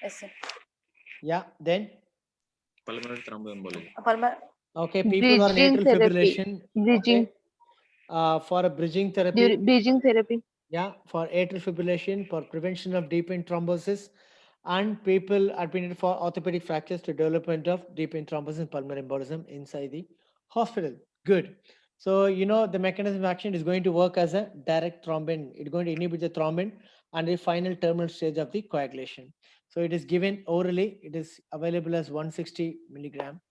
Yes, sir. Yeah, then? Pulmonary thromboembolism. Okay, people on Bridging atrial therapy. fibrillation. Bridging. Okay. For a bridging therapy. Bridging therapy. Yeah, for atrial fibrillation, for prevention of deep vein thrombosis, and people admitted for orthopedic fractures to development of deep vein thrombosis and pulmonary embolism inside the hospital. Good. So you know the mechanism of action is going to work as a direct thrombin. It's going to inhibit the thrombin and the final terminal stage of the coagulation. So it is given orally. It is available as 160 milligram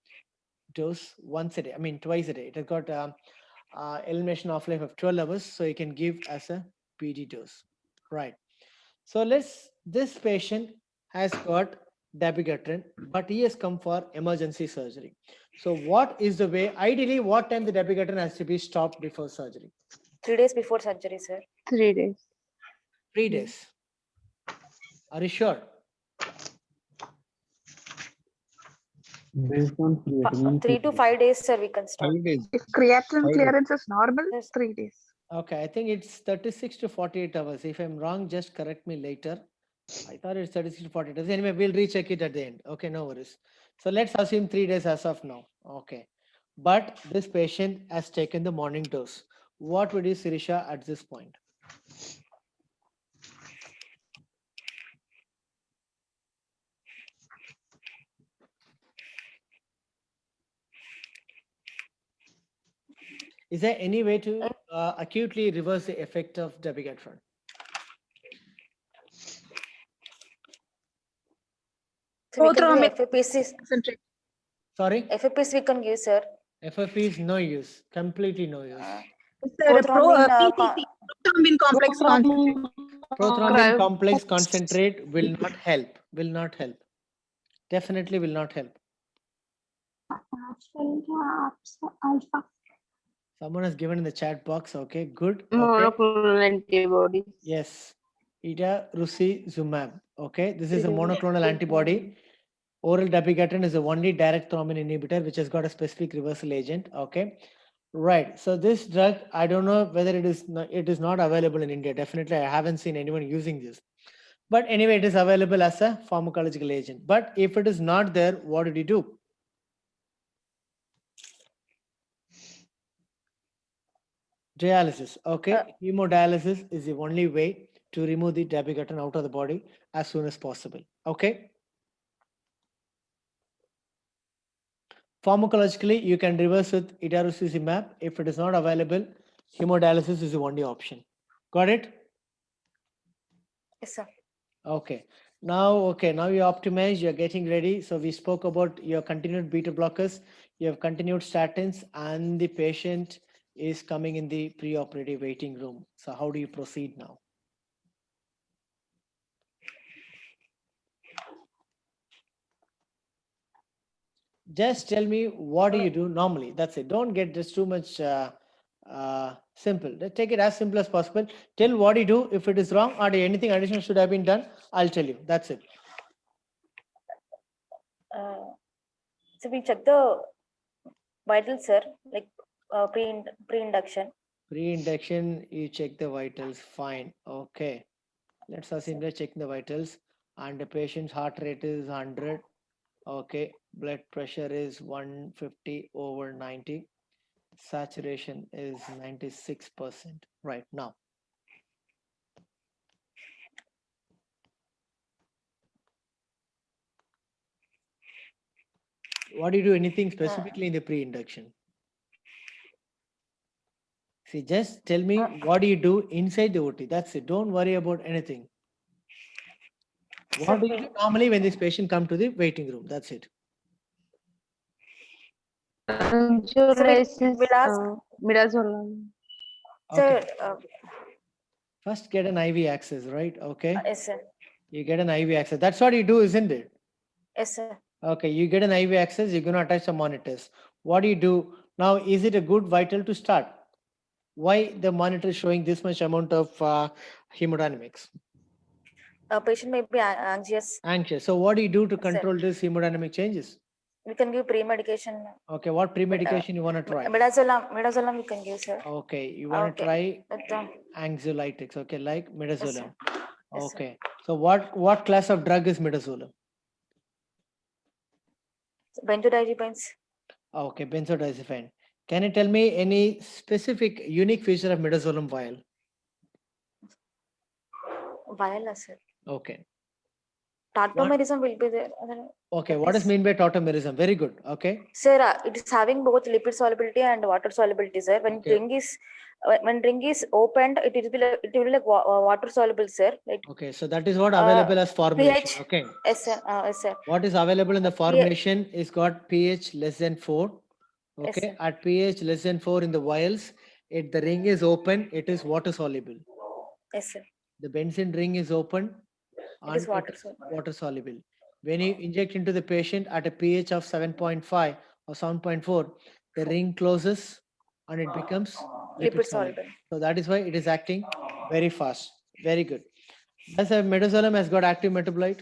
dose once a day. I mean twice a day. It has got elimination of life of 12 hours, so you can give as a PD dose. Right. So this patient has got dabigatran, but he has come for emergency surgery. So what is the way, ideally what time the dabigatran has to be stopped before surgery? 3 days before surgery, sir. 3 days. 3 days. Are you sure? Based on creatinine. 3 to 5 days, sir, we can stop. 5 days. If creatinine 5 days. clearance is normal, Yes. 3 days. Okay, I think it's 36 to 48 hours. If I'm wrong, just correct me later. I thought it's 36 to 48 hours. Anyway, we'll recheck it at the end. Okay, no worries. So let's assume 3 days as of now. Okay. But this patient has taken the morning dose. What would you, Sirisha, at this point? Is there any way to acutely reverse the effect of dabigatran? So we can Prothrombin give FAPC. concentrate. Sorry? FAPC we can give, sir. FFP is no use, completely no use. Sir, Prothrombin, PCC, prothrombin complex concentrate. Prothrombin complex concentrate will not help, will not help. Definitely will not help. Alpha. Someone has given in the chat box. Okay, good. Okay. Monoclonal antibodies. Yes. Itazumab. Okay, this is a monoclonal antibody. Oral dabigatran is the only direct thrombin inhibitor which has got a specific reversal agent. Okay, right. So this drug, I don't know whether it is not available in India. Definitely, I haven't seen anyone using this. But anyway, it is available as a pharmacological agent. But if it is not there, what did you do? Dialysis. Okay, hemodialysis is the only way to remove the dabigatran out of the body as soon as possible. Okay. Pharmacologically, you can reverse with itarucizumab. If it is not available, hemodialysis is the only option. Got it? Yes, sir. Okay. Now you optimize, you're getting ready. So we spoke about your continued beta blockers, you have continued statins, and the patient is coming in the preoperative waiting room. So how do you proceed now? Just tell me, what do you do normally? That's it. Don't get just too much simple. Take it as simple as possible. Tell what you do. If it is wrong or anything additional should have been done, I'll tell you. That's it. So we check the vitals, sir, like pre-induction. Pre-induction, you check the vitals. Fine. Okay. Let's assume they're checking the vitals, and the patient's heart rate is 100. Okay. Blood pressure is 150/90. Saturation is 96%. Right now. What do you do? Anything specifically in the pre-induction? See, just tell me what do you do inside the OT. That's it. Don't worry about anything. What do you do normally when this patient come to the waiting room? That's it. Angiolisis, we'll ask- midazolam. Okay. Sir, First get an IV access, right? Okay. yes, sir. You get an IV access. That's what you do, isn't it? Yes, sir. Okay. You get an IV access. You're going to attach some monitors. What do you do? Now, is it a good vital to start? Why the monitor is showing this much amount of hemodynamics? Patient may be anxious. Anxious. So what do you do to control this hemodynamic changes? We can give pre-medication. Okay. What pre-medication you want to try? Midazolam we can give, sir. Okay. You want to try With, anxiolytics. Okay. Like midazolam. Yes, Okay. So what class of drug is midazolam? Benzodiazepines. Okay, benzodiazepine. Can you tell me any specific unique feature of midazolam vial? Vial, sir. Okay. Tartomerism will be there. Okay, That what is is- mean by tautomerism? Very good. Okay. Sir, it is having both lipid solubility and water solubility, sir. When Okay. ring is opened, it will be like water soluble, sir. Like Okay, so that is what available as formulation. pH. Okay. Yes, sir. Yes, sir. What is available in the formulation is got pH less than 4. Yes, Okay, sir. at pH less than 4 in the vials, the ring is open, it is water soluble. Yes, sir. The benzene ring is open It is and water soluble. water soluble. When you inject into the patient at a pH of 7.5 or 7.4, the ring closes and it becomes Lipid soluble. soluble. So that is why it is acting very fast. Very good. Does a midazolam has got active metabolite?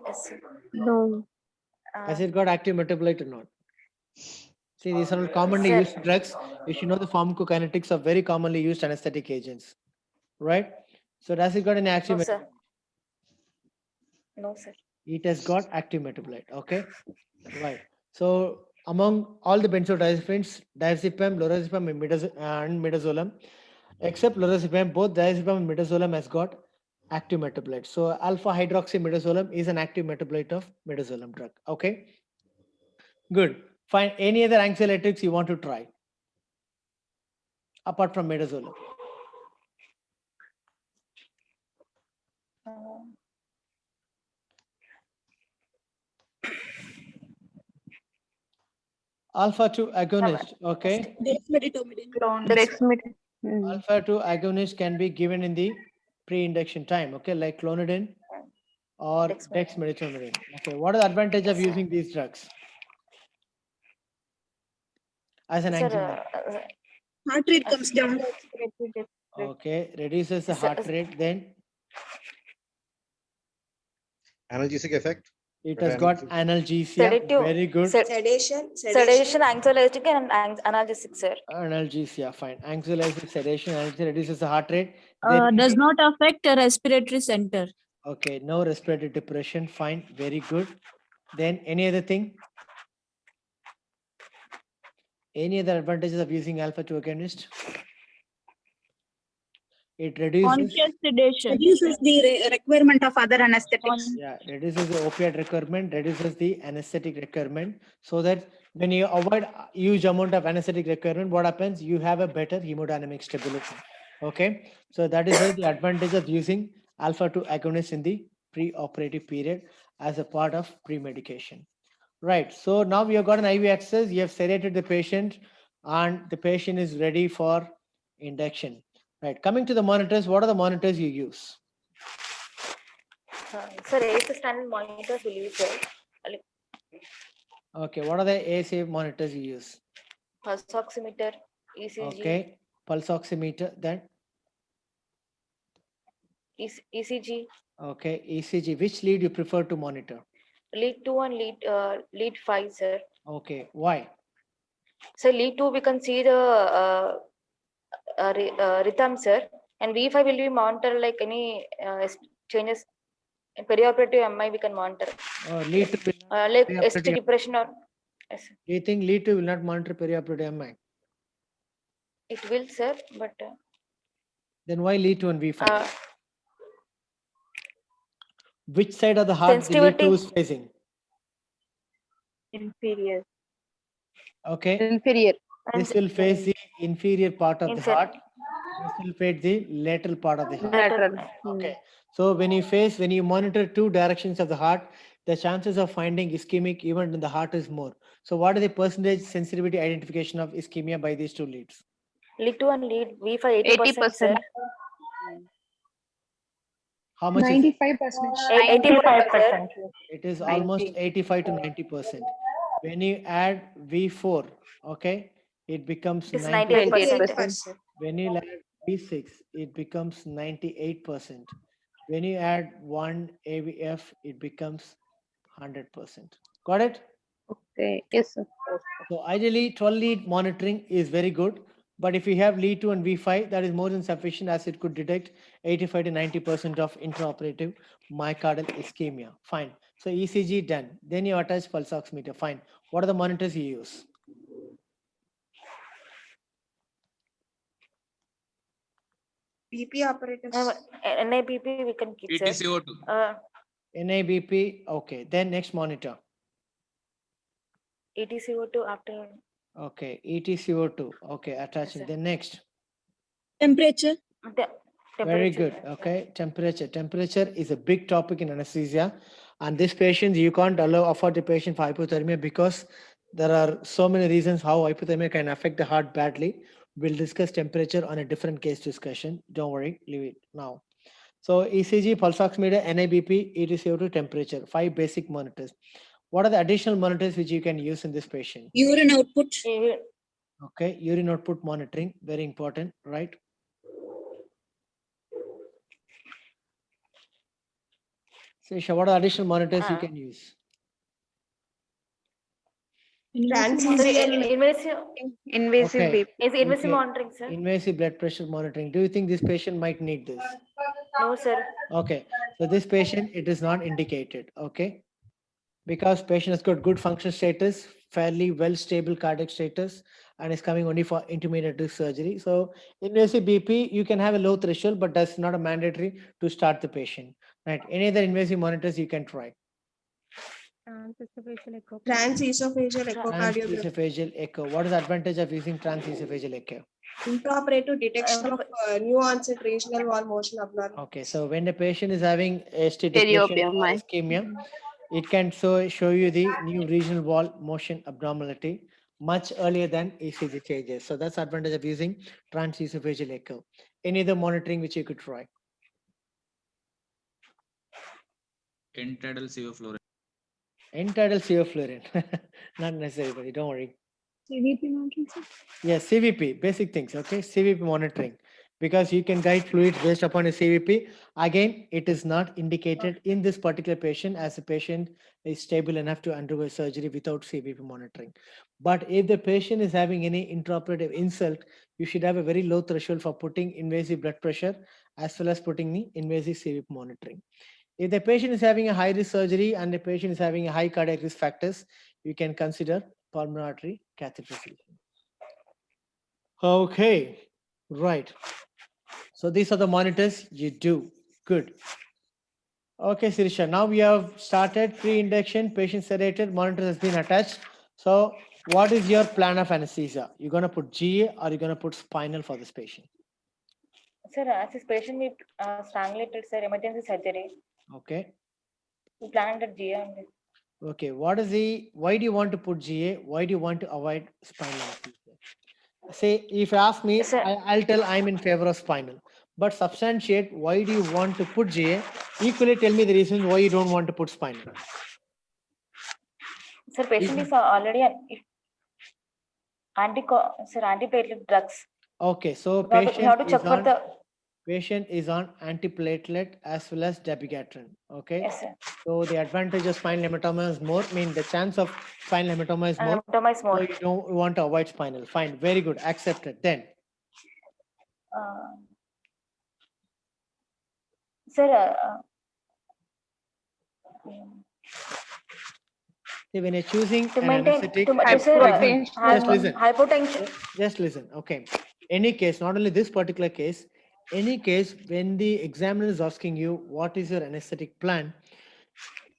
Yes, sir. No. Has it got active metabolite or not? See, these are all commonly Sir. used drugs. You should know the pharmacokinetics of very commonly used anesthetic agents, right? So does it got an active No, sir. metabolite? No, sir. It has got active metabolite. Okay, right. So among all the benzodiazepines, diazepam, lorazepam, and midazolam, except lorazepam, both diazepam and midazolam has got active metabolite. So alpha hydroxymidazolam is an active metabolite of midazolam drug. Okay, good. Fine. Any other anxiolytics you want to try apart from midazolam? Um, Alpha 2 agonist. Okay, Dexmedetomidine. alpha 2 agonist can be given in the pre-induction time. Okay, like clonidine or dexmedetomidine. Okay, what are the advantage of using these drugs as an Sir, anxiolytic? Heart rate comes down. Okay, reduces the Sir, heart rate. Then Analgesic effect. it Better has got analgesia. sedative. Very good. Sedation, anxiolytic, and analgesic, sir. Analgesia, fine. Anxiolytic sedation, analgesia reduces the heart rate. Then Does not affect a respiratory center. okay, no respiratory depression. Fine, very good. Then any other thing? Any other advantages of using alpha 2 agonist? It reduces, Conscious sedation. Reduces the requirement of other anesthetics. yeah, reduces the opioid requirement, reduces the anesthetic requirement, so that when you avoid huge amount of anesthetic requirement, what happens? You have a better hemodynamic stability. Okay, so that is why the advantage of using alpha 2 agonist in the pre-operative period as a part of pre-medication. Right. So now we have got an IV access. You have sedated the patient, and the patient is ready for induction. Right. Coming to the monitors, what are the monitors you use? Sir, 8th standard monitors will use, sir. Like Okay. What are the ASA monitors you use? pulse oximeter, ECG, Okay. Pulse oximeter. Then ECG, okay. ECG. Which lead you prefer to monitor? lead 2 and lead 5, sir. Okay. Why? So lead 2 we can see the rhythm, sir, and V5 will be monitor like any changes in perioperative MI we can monitor, Lead to. like perioperative ST depression or yes, sir. Do you think lead to will not monitor perioperative MI? It will, sir, but Then why lead to and V5? uh, Which side of the heart the lead to sensitivity. is facing? Inferior. Okay. Inferior. This will face the inferior part of the Inferior. heart. This will face the lateral part of the heart. Lateral. Okay. So when you monitor two directions of the heart, the chances of finding ischemic event in the heart is more. So what is the percentage sensitivity identification of ischemia by these two leads? Lead 2 and lead V5 80%, sir. 80%. How much is it? 95%. 85%. It is almost 85 to 90%. When you add V4, okay, it becomes It's 90%. 98%. When you add V6, it becomes 98%. When you add one AVF, it becomes 100%. Got it? Okay. Yes, sir. So ideally, 12 lead monitoring is very good, But if you have lead 2 and V5, that is more than sufficient as it could detect 85 to 90% of intraoperative myocardial ischemia. Fine. So ECG done. Then you attach pulse oximeter. Fine. What are the monitors you use? BP apparatus. NIBP we can keep, sir. PTCO2. NIBP. Okay. Then next monitor. ETCO2 after. Okay. ETCO2. Okay. Attaching. sir. Then next. Temperature. The Very temperature. good. Okay. Temperature. Temperature is a big topic in anesthesia. And this patient, you can't afford the patient for hypothermia because there are so many reasons how hypothermia can affect the heart badly. We'll discuss temperature on a different case discussion. Don't worry, leave it now. So ECG, pulse oximeter, NIBP, ETCO2, temperature, 5 basic monitors. What are the additional monitors which you can use in this patient? Urine output. Okay, urine output monitoring, very important, right? Srisha, what are additional monitors you can use? Invasive Invasive Okay. BP. is invasive Okay. monitoring, sir. Invasive blood pressure monitoring. Do you think this patient might need this? No, sir. Okay, so this patient, it is not indicated, okay? Because patient has got good function status, fairly well stable cardiac status, and is coming only for intermediate risk surgery. So invasive BP, you can have a low threshold, but that's not a mandatory to start the patient, right? Any other invasive monitors you can try. Transesophageal echocardiogram. Transesophageal echo. What is the advantage of using transesophageal echo? Intraoperative detection of new onset regional wall motion abnormal. Okay, so when the patient is having ST depression or Stereopia, ischemia, it can show you the new regional wall motion abnormality much earlier than ECG changes. So that's the advantage of using transesophageal echo. Any other monitoring which you could try? End-tidal sevoflurane. End-tidal sevoflurane. Not necessary, buddy. Don't worry. CVP monitoring, sir. Yes, CVP, basic things, okay? CVP monitoring, because you can guide fluids based upon a CVP. Again, it is not indicated in this particular patient as the patient is stable enough to undergo surgery without CVP monitoring. But if the patient is having any intraoperative insult, you should have a very low threshold for putting invasive blood pressure as well as putting the invasive CVP monitoring. If the patient is having a high risk surgery and the patient is having a high cardiac risk factors, you can consider pulmonary artery catheterization. Okay, right. So these are the monitors you do. Good. Okay, Sirisha, now we have started pre-induction, patient sedated, monitor has been attached. So what is your plan of anesthesia? You're going to put GA or you're going to put spinal for this patient? Sir, as this patient with strangulated, sir, emergency surgery, Okay. we planned at GA only. Okay, why do you want to put GA? Why do you want to avoid spinal anesthesia? Say, if you ask me, Sir. I'll tell I'm in favor of spinal. But substantiate why do you want to put GA? Equally tell me the reasons why you don't want to put spinal. Sir, patient is already antiplatelet drugs. Okay, so We have to check for the. patient is on antiplatelet as well as dabigatran. Okay, Yes, sir. so the advantage of spinal hematoma is more. The chance of spinal hematoma is more. Hematoma is more. So you don't want to avoid spinal. Fine, very good, accepted. Then, Sir, when you're choosing to an maintain, anesthetic, sir, just listen. hypotension. Just listen. Okay. Any case, not only this particular case, any case when the examiner is asking you what is your anesthetic plan,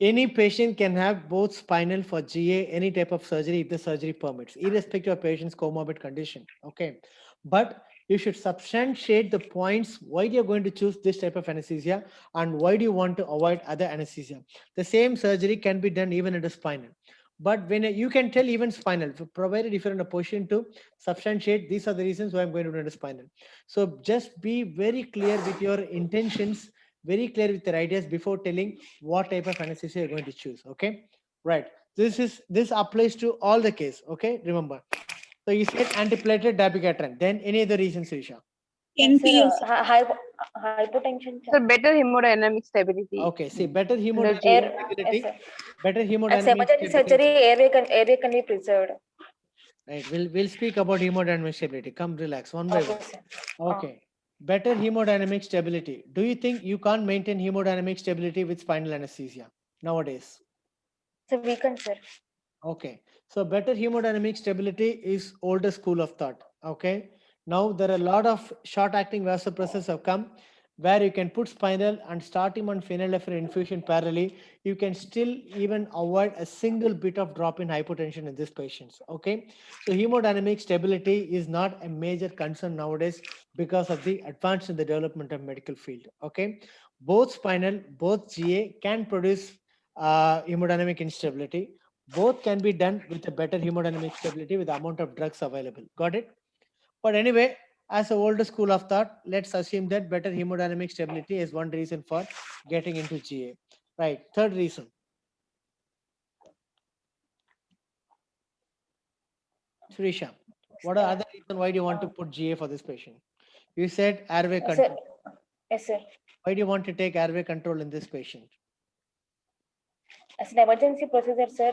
any patient can have both spinal for GA, any type of surgery if the surgery permits, irrespective of patient's comorbid condition. Okay. But you should substantiate the points why you're going to choose this type of anesthesia and why do you want to avoid other anesthesia. The same surgery can be done even at a spinal. But when you can tell even spinal, provided if you're in a position to substantiate, these are the reasons why I'm going to do the spinal. So just be very clear with your intentions, very clear with your ideas before telling what type of anesthesia you're going to choose. Okay, right. This applies to all the case. Okay, remember. So you said antiplatelet dabigatran. Then any other reason, Sirisha? NPS. Hypotension. So better hemodynamic stability. Okay, see better hemodynamic Air, stability. yes, sir. Better As hemodynamic emergency stability. surgery, airway can be preserved. Right. We'll speak about hemodynamic stability. Come relax one by Okay, one. sir. Okay. Better hemodynamic stability. Do you think you can't maintain hemodynamic stability with spinal anesthesia nowadays? So weekend, sir. Okay. So better hemodynamic stability is older school of thought. Okay. Now there are a lot of short acting vasopressors have come where you can put spinal and start him on phenylephrine infusion parallelly. You can still even avoid a single bit of drop in hypotension in these patients. Okay. So hemodynamic stability is not a major concern nowadays because of the advance in the development of medical field. Okay. Both spinal, both GA can produce hemodynamic instability. Both can be done with a better hemodynamic stability with the amount of drugs available. Got it? But anyway, as a older school of thought, let's assume that better hemodynamic stability is one reason for getting into GA. Right. Third reason. Surisha, what are other reasons why do you want to put GA for this patient? You said airway Sir, control. yes, sir. Why do you want to take airway control in this patient? As an emergency procedure, sir.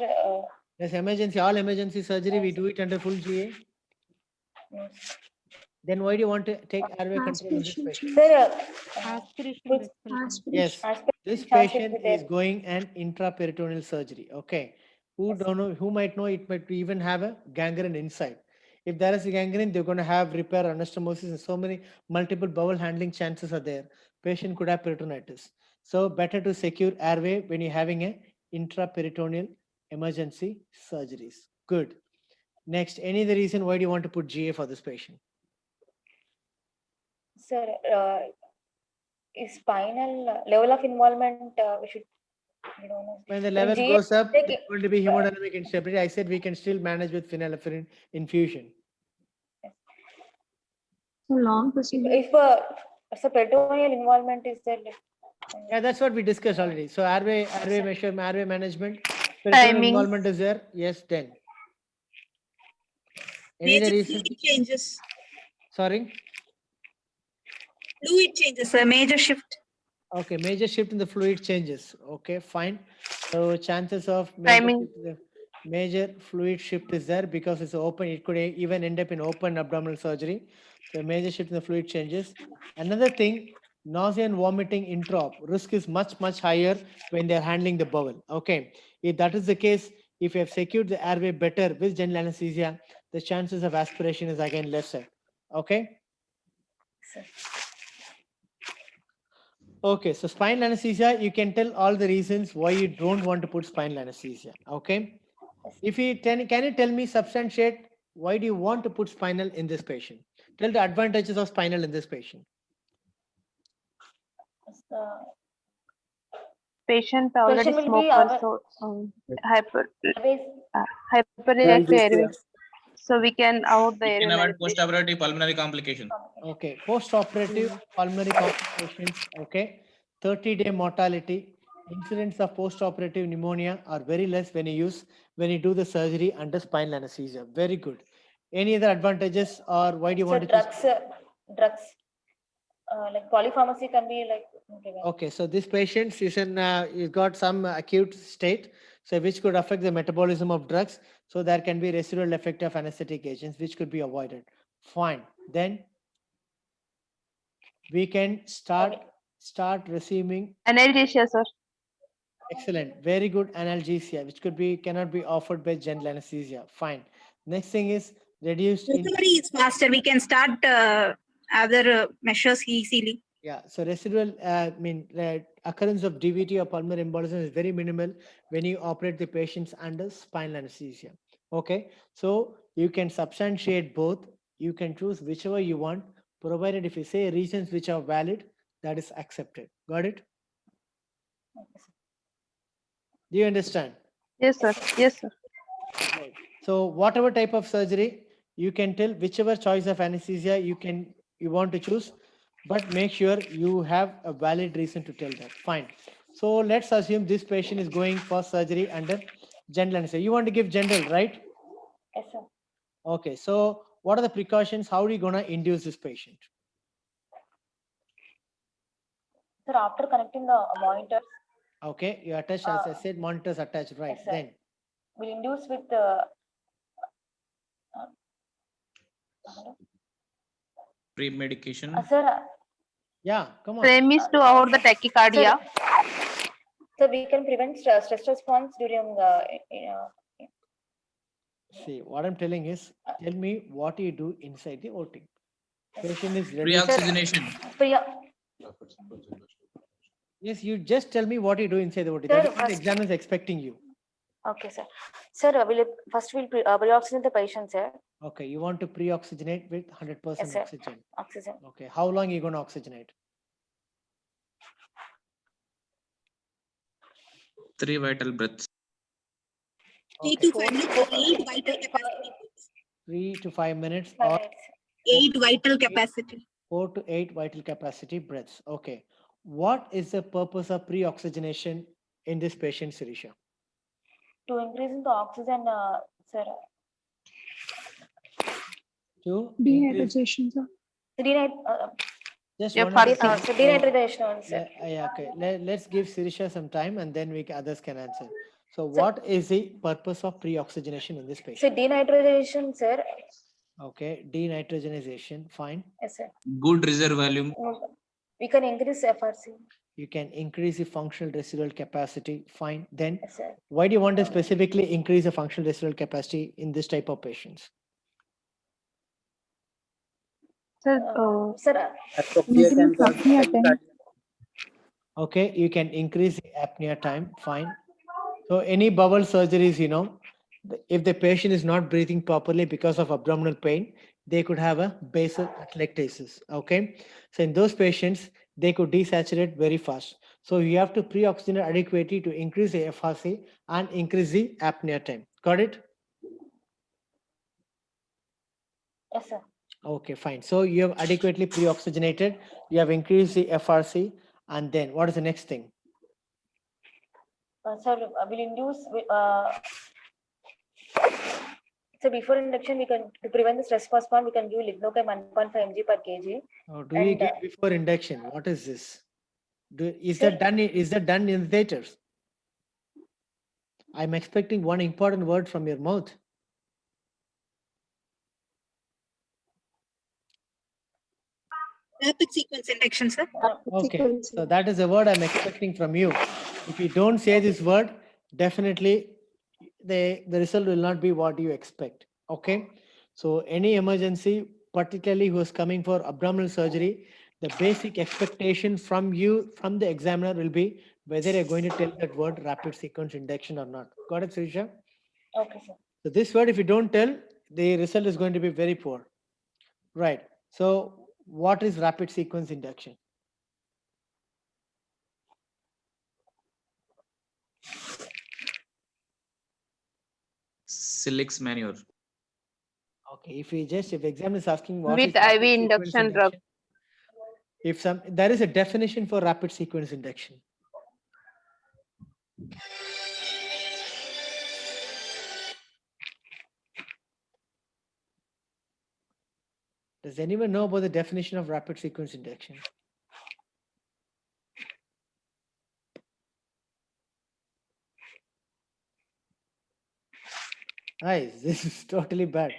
Yes, emergency, all emergency surgery, we do it under full GA. No. Then why do you want to take airway control in this Aspiration, patient? Sir, aspiration, which respiration. Yes, aspect this chance patient will be is there? going an intraperitoneal surgery. Okay, who Yes. don't know, who might know, it might even have a gangrene inside. If there is a gangrene, they're going to have repair anastomosis, and so many multiple bowel handling chances are there. Patient could have peritonitis. So better to secure airway when you're having a intraperitoneal emergency surgeries. Good. Next, any other reason why do you want to put GA for this patient? Sir, is spinal level of involvement we should, we don't know. When the In level GA, goes up, take it's going to be hemodynamic instability. I said we can still manage with phenylephrine infusion. So long procedure. if so peritoneal involvement is there, like, Yeah, that's what we discussed already. So airway measure, airway management, peritoneal Timing. involvement is there. Yes, then. Any other Major reason? fluid changes. Sorry. Fluid changes, a major shift. Okay, major shift in the fluid changes. Okay, fine. So chances of Timing. major fluid shift is there because it's open. It could even end up in open abdominal surgery. So major shift in the fluid changes. Another thing, nausea and vomiting intraop risk is much higher when they're handling the bowel. Okay, if that is the case, if you have secured the airway better with general anesthesia, the chances of aspiration is again lesser. Okay. sir. Okay, so spinal anesthesia, you can tell all the reasons why you don't want to put spinal anesthesia. Okay. If you can you tell me, substantiate, why do you want to put spinal in this patient? Tell the advantages of spinal in this patient. Uh, Patient Patient already will be smoker, our- so always hyperreactive airway. So we can avoid the We can airway avoid manipulation. post-operative pulmonary complication. Okay, post-operative pulmonary complications. Okay, 30-day mortality. Incidence of post-operative pneumonia are very less when you do the surgery under spinal anesthesia. Very good. Any other advantages, or why do you so want to choose? drugs like polypharmacy can be like okay, well, Okay, so this patient is got some acute state, so which could affect the metabolism of drugs. So there can be residual effect of anesthetic agents, which could be avoided. Fine. Then we can start receiving. Analgesia, sir. Excellent, very good analgesia, which cannot be offered by general anesthesia. Fine. Next thing is reduced. Recovery is faster. We can start other measures easily. Yeah, so residual, occurrence of DVT or pulmonary embolism is very minimal when you operate the patients under spinal anesthesia. Okay, so you can substantiate both. You can choose whichever you want, provided if you say reasons which are valid, that is accepted. Got it? Do you understand? Yes, sir. Yes, sir. Right. So whatever type of surgery, you can tell whichever choice of anesthesia you want to choose, but make sure you have a valid reason to tell that. Fine. So let's assume this patient is going for surgery under general anesthesia. You want to give general, right? yes, sir. Okay. So what are the precautions? How are you gonna induce this patient? Sir, after connecting the monitors, Okay, you attach, as I said, monitors attached, right? yes, sir. Then we'll induce with Pre-medication. Sir, Yeah, come on. Premise to avoid the tachycardia. so we can prevent stress response during See, what I'm telling is, tell me what you do inside the OT. Patient is ready. Pre-oxygenation. Yes, you just tell me what you do inside the OT. Sir, That is what the first- examiner is expecting you. Okay, sir. Sir, we'll pre-oxygenate the patient, sir. Okay, you want to pre-oxygenate with 100% Yes, sir. oxygen. Oxygen. Okay, how long you going to oxygenate? 3 vital breaths. 3 Okay, to 5 minutes, 8 vital capacity. 3 to 5 minutes 5 or minutes. 8 vital capacity. 4 to 8 vital capacity breaths. Okay, what is the purpose of pre-oxygenation in this patient, Sirisha? To increase in the oxygen, sir. To increase, Dehydration, sir. just Yeah, one at a fasting. time. So dehydration, sir. Yeah, okay. Let's give Sirisha some time and then others can answer. So what is the purpose of pre-oxygenation in this So patient? dehydration, sir. Okay, denitrogenization, fine. Yes, sir. Good reserve volume. We can increase FRC. You can increase the functional residual capacity, fine. Then Yes, sir. why do you want to specifically increase the functional residual capacity in this type of patients? Sir, Sir, Increase apnea time. Okay, you can increase the apnea time, fine. So any bowel surgeries, if the patient is not breathing properly because of abdominal pain, they could have a basal atelectasis, okay? So in those patients, they could desaturate very fast. So you have to pre-oxygenate adequately to increase the FRC and increase the apnea time. Got it? yes, sir. Okay, fine. So you have adequately pre-oxygenated, you have increased the FRC, and then what is the next thing? Sir, will induce. So before induction, we can to prevent the stress response, we can give lignocaine 1.5 mg per kg. Oh, do you And, give before induction? What is this? Is Sir- that done? Is that done in the theaters? I'm expecting one important word from your mouth. Rapid sequence induction, sir. Okay, so that is the word I'm expecting from you. If you don't say this word, definitely the result will not be what you expect. Okay, so any emergency, particularly who is coming for abdominal surgery, the basic expectation from you, from the examiner, will be whether you're going to tell that word rapid sequence induction or not. Got it, Sirisha? Okay, sir. So this word, if you don't tell, the result is going to be very poor. Right. So what is rapid sequence induction? Silix manure. Okay, if exam is asking what with is rapid IV sequence induction drug. if there is a definition for rapid sequence induction. Does anyone know about the definition of rapid sequence induction? Guys, this is totally bad.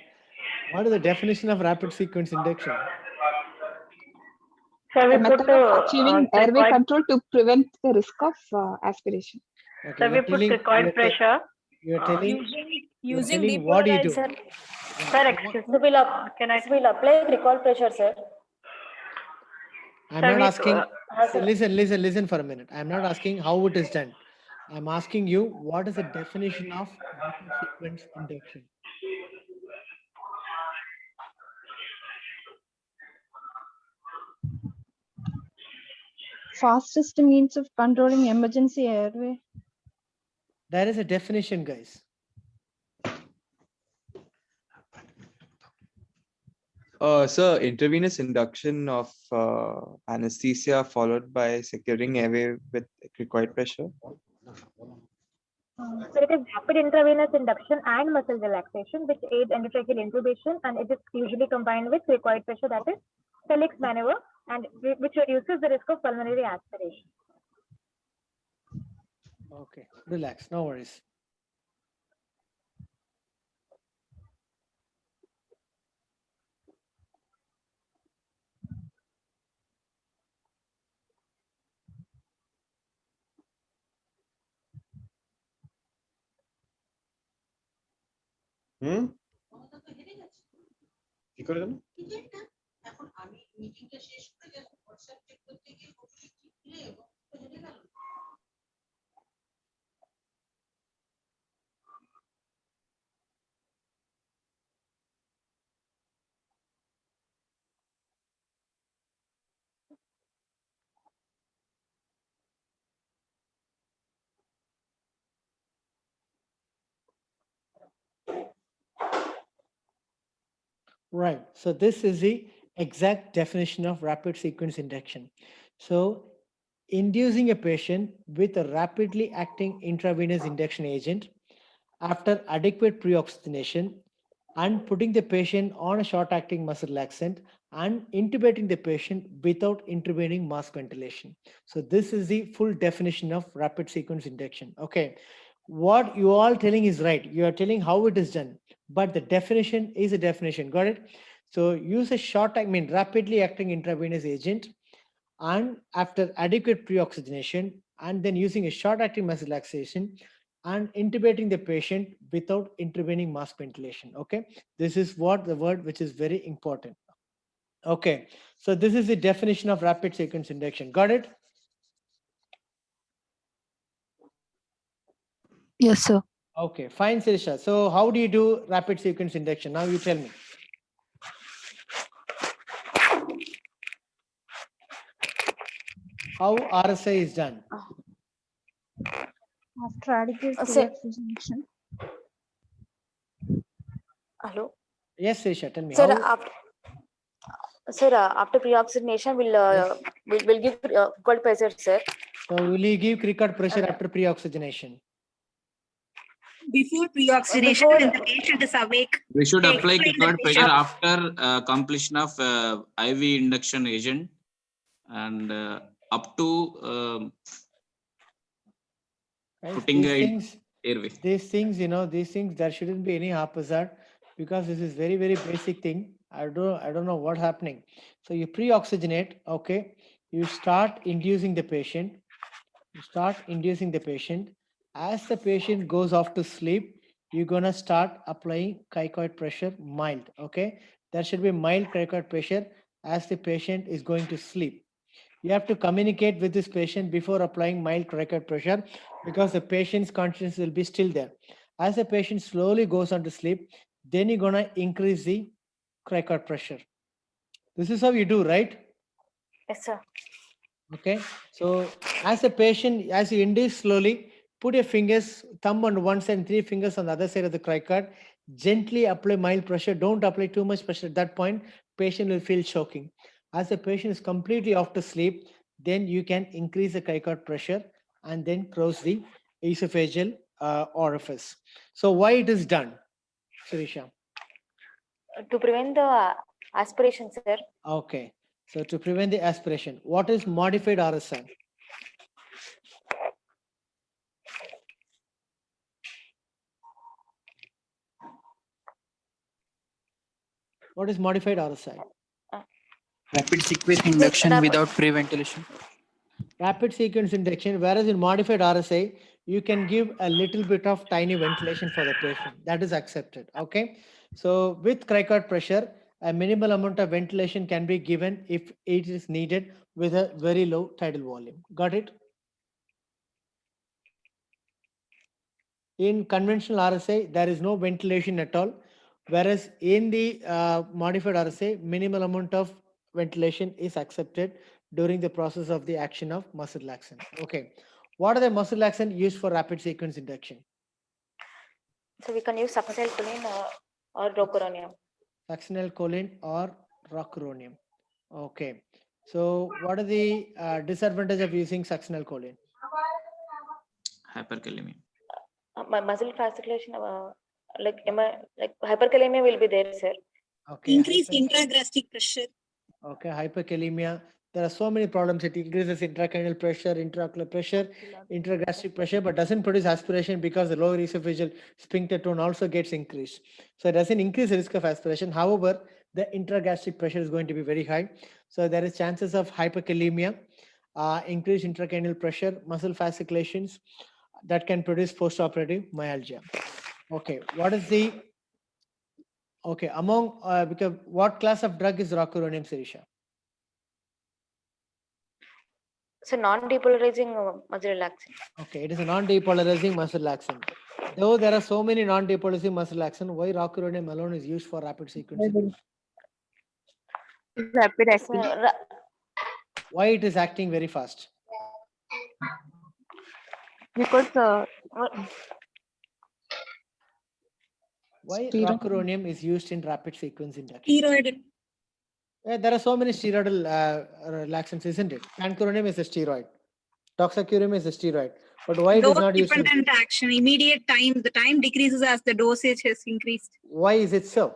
What is the definition of rapid sequence induction? A method of achieving airway control to prevent the risk of aspiration. Okay, you're telling, you're telling what do you do? Sir, excuse me. We'll apply recoil pressure, sir. I'm not asking, sir. listen for a minute. I'm not asking how it is done. I'm asking you, what is the definition of rapid sequence induction? Fastest means of controlling emergency airway. There is a definition, guys. Sir, intravenous induction of anesthesia followed by securing airway with required pressure. So it is rapid intravenous induction and muscle relaxation, which aids endotracheal intubation, and it is usually combined with required pressure, that is Felix maneuver, and which reduces the risk of pulmonary aspiration. Okay, relax, no worries. Hmm? কি করে জানো? Right. So this is the exact definition of rapid sequence induction. So inducing a patient with a rapidly acting intravenous induction agent after adequate pre-oxygenation and putting the patient on a short-acting muscle relaxant and intubating the patient without intervening mask ventilation. So this is the full definition of rapid sequence induction. Okay. What you all telling is right. You are telling how it is done, but the definition is a definition. Got it? So use a rapidly acting intravenous agent and after adequate pre-oxygenation and then using a short-acting muscle relaxation and intubating the patient without intervening mask ventilation. Okay, this is what the word which is very important. Okay, so this is the definition of rapid sequence induction. Got it? Yes, sir. Okay, fine, Sirisha. So how do you do rapid sequence induction? Now you tell me. How RSI is done? After adequate Sir. pre-oxygenation. Hello. Yes, Sirisha, tell me. Sir, How? after pre-oxygenation, we'll give cold pressure, sir. So will you give cricket pressure after pre-oxygenation? Before pre-oxidation, Before- when the patient is awake. We should They apply explain the Cricut pressure patient. after completion of IV induction agent and up to Guys, putting these a things, airway. these things, these things, there shouldn't be any haphazard because this is very, very basic thing. I don't know what's happening. So you pre-oxygenate, okay. You start inducing the patient. As the patient goes off to sleep, you're gonna start applying cricoid pressure mild, okay. There should be mild cricoid pressure as the patient is going to sleep. You have to communicate with this patient before applying mild cricoid pressure because the patient's consciousness will be still there. As the patient slowly goes on to sleep, then you're gonna increase the cricoid pressure. This is how you do, right? Yes, sir. Okay. So as you induce slowly, put your fingers, thumb on one side and 3 fingers on the other side of the cricoid. Gently apply mild pressure. Don't apply too much pressure. At that point, patient will feel choking. As the patient is completely off to sleep, then you can increase the cricoid pressure and then close the esophageal orifice. So why it is done, Sirisha? To prevent the aspiration, sir. Okay. So to prevent the aspiration, what is modified RSI? What is modified RSI? Rapid sequence induction without pre-ventilation. Rapid sequence induction, whereas in modified RSI, you can give a little bit of tiny ventilation for the patient. That is accepted. Okay. So with cricoid pressure, a minimal amount of ventilation can be given if it is needed with a very low tidal volume. Got it? In conventional RSI, there is no ventilation at all. Whereas in the modified RSI, minimal amount of ventilation is accepted during the process of the action of muscle relaxant. Okay. What are the muscle relaxant used for rapid sequence induction? So we can use succinylcholine or rocuronium. Succinylcholine or rocuronium. Okay. So what are the disadvantages of using succinylcholine? Hyperkalemia. My muscle fasciculation, like hyperkalemia will be there, sir. Okay. Increased intragastric pressure. Okay, hyperkalemia. There are so many problems. It increases intracranial pressure, intraocular pressure, intragastric pressure, but doesn't produce aspiration because the lower esophageal sphincter tone also gets increased. So it doesn't increase the risk of aspiration. However, the intragastric pressure is going to be very high. So there is chances of hyperkalemia, increased intracranial pressure, muscle fasciculations that can produce postoperative myalgia. Okay, what is the Okay, among, because what class of drug is rocuronium, Sirisha? So non-depolarizing muscle relaxant. Okay, it is a non-depolarizing muscle relaxant. Though there are so many non-depolarizing muscle relaxant, why rocuronium alone is used for rapid sequence induction? Rapid So, acting. Why it is acting very fast? Because Why Steroid. rocuronium is used in rapid sequence induction? Steroid. There are so many steroidal relaxants, isn't it? Pancuronium is a steroid. Toxacurium is a steroid. But why it is Dose not used in, dependent action, immediate time, the time decreases as the dosage has increased. why is it so?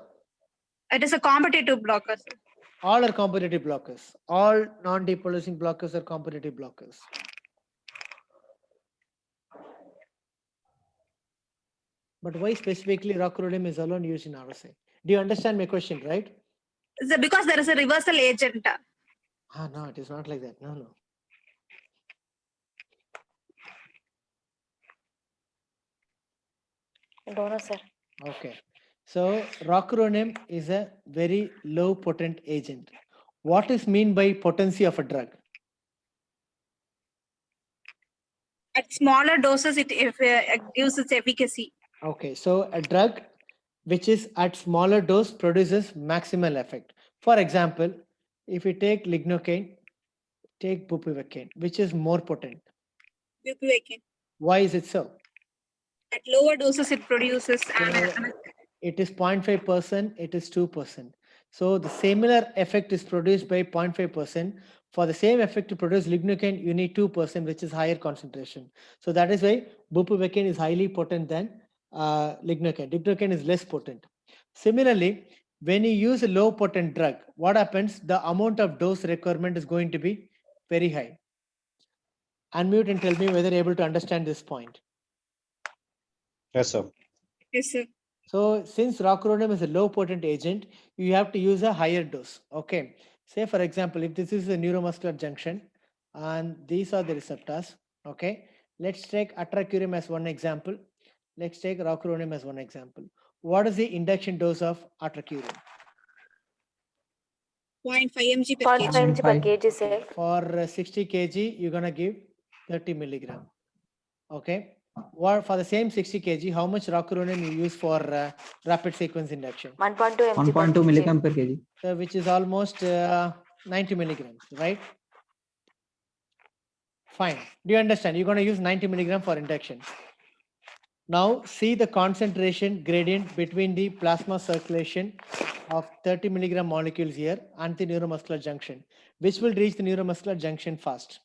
It is a competitive blocker. Sir. All are competitive blockers. All non-depolarizing blockers are competitive blockers. But why specifically rocuronium is alone used in RSA? Do you understand my question, right? Because there is a reversal agent. No, it is not like that. No. I don't know, sir. Okay. So rocuronium is a very low potent agent. What is mean by potency of a drug? At smaller doses, it gives its efficacy. Okay, so a drug which is at smaller dose produces maximal effect. For example, if you take lignocaine, take bupivacaine, which is more potent. Bupivacaine. Why is it so? At lower doses, it produces It is 0.5%, it is 2%. So the similar effect is produced by 0.5%. For the same effect to produce lignocaine, you need 2%, which is higher concentration. So that is why bupivacaine is highly potent than lignocaine. Lignocaine is less potent. Similarly, when you use a low potent drug, what happens? The amount of dose requirement is going to be very high. Unmute and tell me whether you're able to understand this point. Yes, sir. Yes, sir. So since rocuronium is a low potent agent, you have to use a higher dose. Okay. Say for example, if this is a neuromuscular junction and these are the receptors. Okay. Let's take atracurium as one example. Let's take rocuronium as one example. What is the induction dose of atracurium? 0.5 mg per 0.5 kg. mg per kg, sir. For 60 kg, you're gonna give 30 milligram. Okay. What for the same 60 kg, how much rocuronium you use for rapid sequence induction? 1.2 mg per 1.2 kg. milligram per kg. So which is almost 90 milligrams, right? Fine. Do you understand? You're going to use 90 milligram for induction. Now see the concentration gradient between the plasma circulation of 30 milligram molecules here and the neuromuscular junction. Which will reach the neuromuscular junction fast?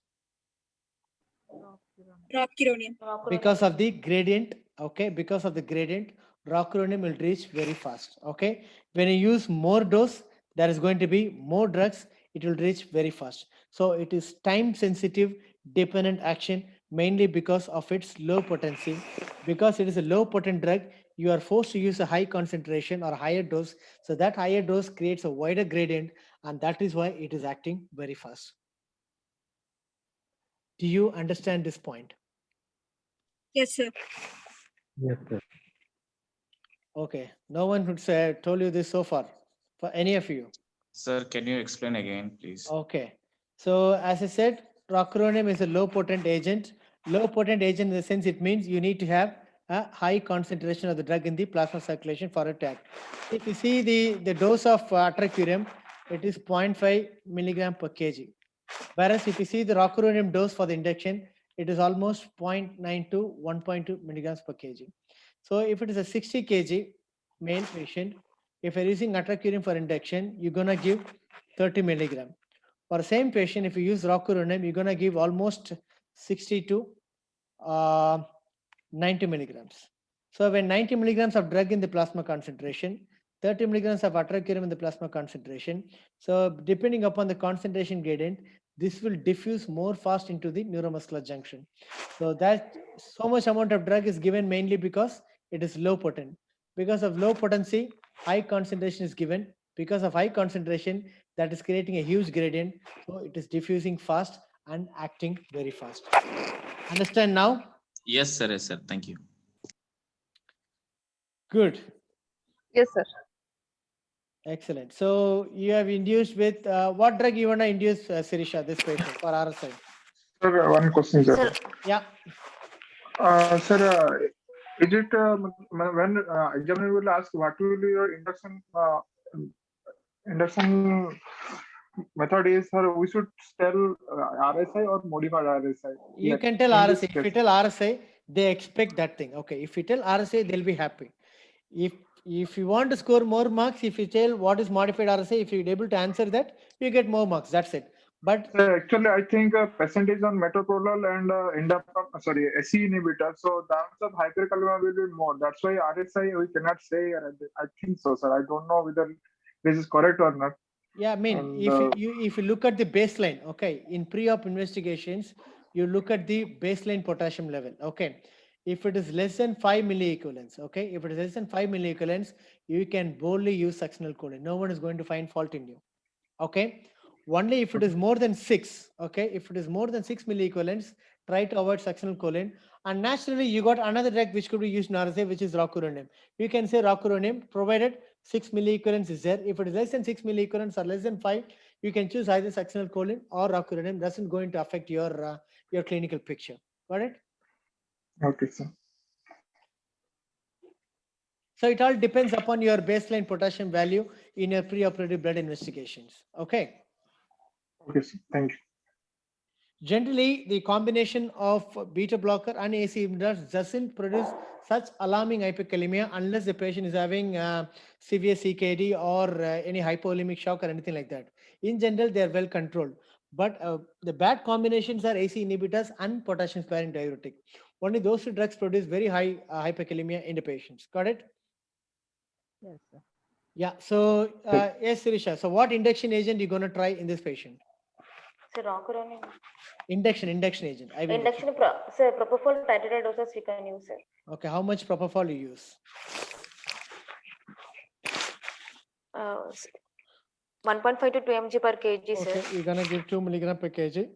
Rocuronium. Because of the gradient, okay, because of the gradient, rocuronium will reach very fast. Okay, when you use more dose, there is going to be more drugs, it will reach very fast. So it is time sensitive dependent action, mainly because of its low potency. Because it is a low potent drug, you are forced to use a high concentration or higher dose. So that higher dose creates a wider gradient, and that is why it is acting very fast. Do you understand this point? Yes, sir. Yes, sir. Okay, no one would say told you this so far for any of you. Sir, can you explain again, please? Okay, so as I said, rocuronium is a low potent agent. Low potent agent in the sense it means you need to have a high concentration of the drug in the plasma circulation for it to act. If you see the dose of atracurium, it is 0.5 milligram per kg. Whereas if you see the rocuronium dose for the induction, it is almost 0.9 to 1.2 milligrams per kg. So if it is a 60 kg male patient, if you're using atracurium for induction, you're gonna give 30 milligram. For the same patient, if you use rocuronium, you're gonna give almost 60 to 90 milligrams. So when 90 milligrams of drug in the plasma concentration, 30 milligrams of atracurium in the plasma concentration. So depending upon the concentration gradient, this will diffuse more fast into the neuromuscular junction. So that so much amount of drug is given mainly because it is low potent. Because of low potency, high concentration is given. Because of high concentration, that is creating a huge gradient. So it is diffusing fast and acting very fast. Understand now? Yes, sir. Yes, sir. Thank you. Good. Yes, sir. Excellent. So you have induced with what drug you want to induce, Sirisha, this patient for RSI? Sir, one question, sir. Sir, Yeah. Sir, is it when examiner will ask what will be your induction method is, sir, we should tell RSI or modified RSI? You Like, can tell in this RSI. If you case. tell RSI, they expect that thing. Okay. If you tell RSI, they'll be happy. If you want to score more marks, if you tell what is modified RSI, if you're able to answer that, you get more marks. That's it. But Actually, I think percentage on metoprolol and SE inhibitor. So the chance of hyperkalemia will be more. That's why RSI we cannot say. I think so, sir. I don't know whether this is correct or not. yeah, I mean, And, if you look at the baseline, okay, in pre-op investigations, you look at the baseline potassium level, okay. If it is less than 5 milliequivalents, okay, if it is less than 5 milliequivalents, you can boldly use succinylcholine. No one is going to find fault in you, okay. Only if it is more than 6, okay, if it is more than 6 milliequivalents, try to avoid succinylcholine. And naturally, you got another drug which could be used in RSA, which is rocuronium. You can say rocuronium, provided 6 milliequivalents is there. If it is less than 6 milliequivalents or less than 5, you can choose either succinylcholine or rocuronium. Doesn't going to affect your clinical picture. Got it? okay, sir. So it all depends upon your baseline potassium value in your preoperative blood investigations. Okay. Okay, sir. Thank you. Generally, the combination of beta blocker and AC inhibitors doesn't produce such alarming hyperkalemia unless the patient is having severe CKD or any hypovolemic shock or anything like that. In general, they are well controlled. But the bad combinations are AC inhibitors and potassium sparing diuretic. Only those two drugs produce very high hyperkalemia in the patients. Got it? Yes, sir. Yeah. So yes, Sirisha. So what induction agent you going to try in this patient? sir, rocuronium. Induction agent. IV Induction, sir, propofol titrated doses we can use, sir. Okay, how much propofol you use? 1.5 to 2 mg per kg, Okay, sir. you're gonna give 2 milligram per kg.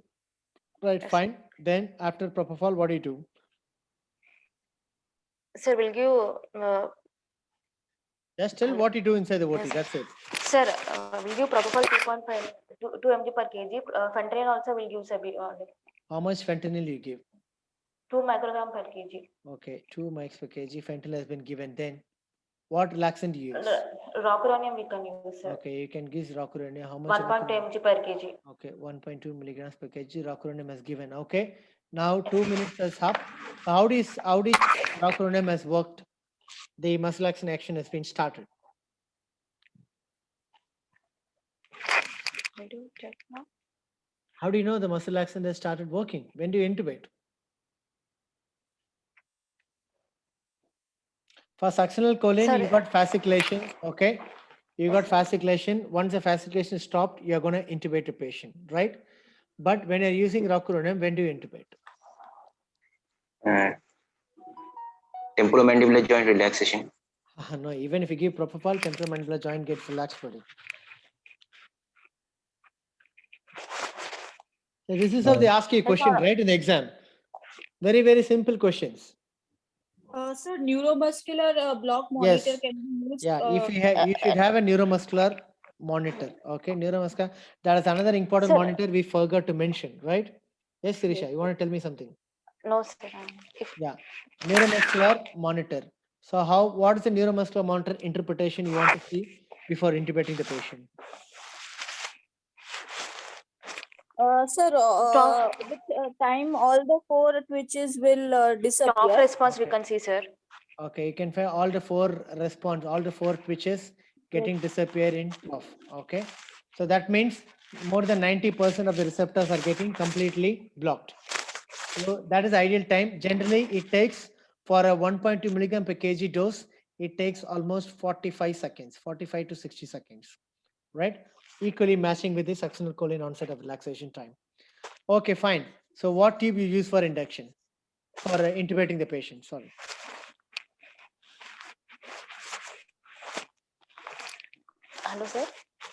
Right, Yes. fine. Then after propofol, what do you do? Sir, we'll give, Just tell what you do inside the OT. Yes. That's it. sir, we'll give propofol 2 mg per kg. Fentanyl also will give, sir, How much fentanyl you give? 2 microgram per kg. Okay, 2 mics per kg. Fentanyl has been given. Then what relaxant you use? Rocuronium we can use, sir. Okay, you can give rocuronium. How much? 1.2 mg per kg. Okay, 1.2 milligrams per kg. Rocuronium has given. Okay, now 2 minutes has up. How does rocuronium has worked? The muscle action action has been started. Will you check now? How do you know the muscle action has started working? When do you intubate? For succinylcholine, choline, you Sir. got fasciculation. Okay, you got fasciculation. Once the fasciculation is stopped, you are going to intubate a patient, right? But when you're using rocuronium, when do you intubate? Temporomandibular joint relaxation. No, even if you give propofol, temporomandibular joint gets relaxed for it. So this is how they ask you a question, right, in the exam. Very, very simple questions. Sir, neuromuscular block monitor Yes. can be used. Yeah, if you have, you should have a neuromuscular monitor. Okay, neuromuscular. That is another important Sir. monitor we forgot to mention, right? Yes, Sirisha, you want to tell me something? No, sir. If Yeah, neuromuscular monitor. So what is the neuromuscular monitor interpretation you want to see before intubating the patient? Sir, with time, all the 4 twitches will Top disappear. response we can see, sir. Okay, you can find all the 4 response, all the 4 twitches getting disappear in off. Okay, so that means more than 90% of the receptors are getting completely blocked. So that is ideal time. Generally, it takes for a 1.2 milligram per kg dose, it takes almost 45 seconds, 45 to 60 seconds, right? Equally matching with the succinylcholine onset of relaxation time. Okay, fine. So what tube you use for induction? For intubating the patient, sorry. Hello, sir.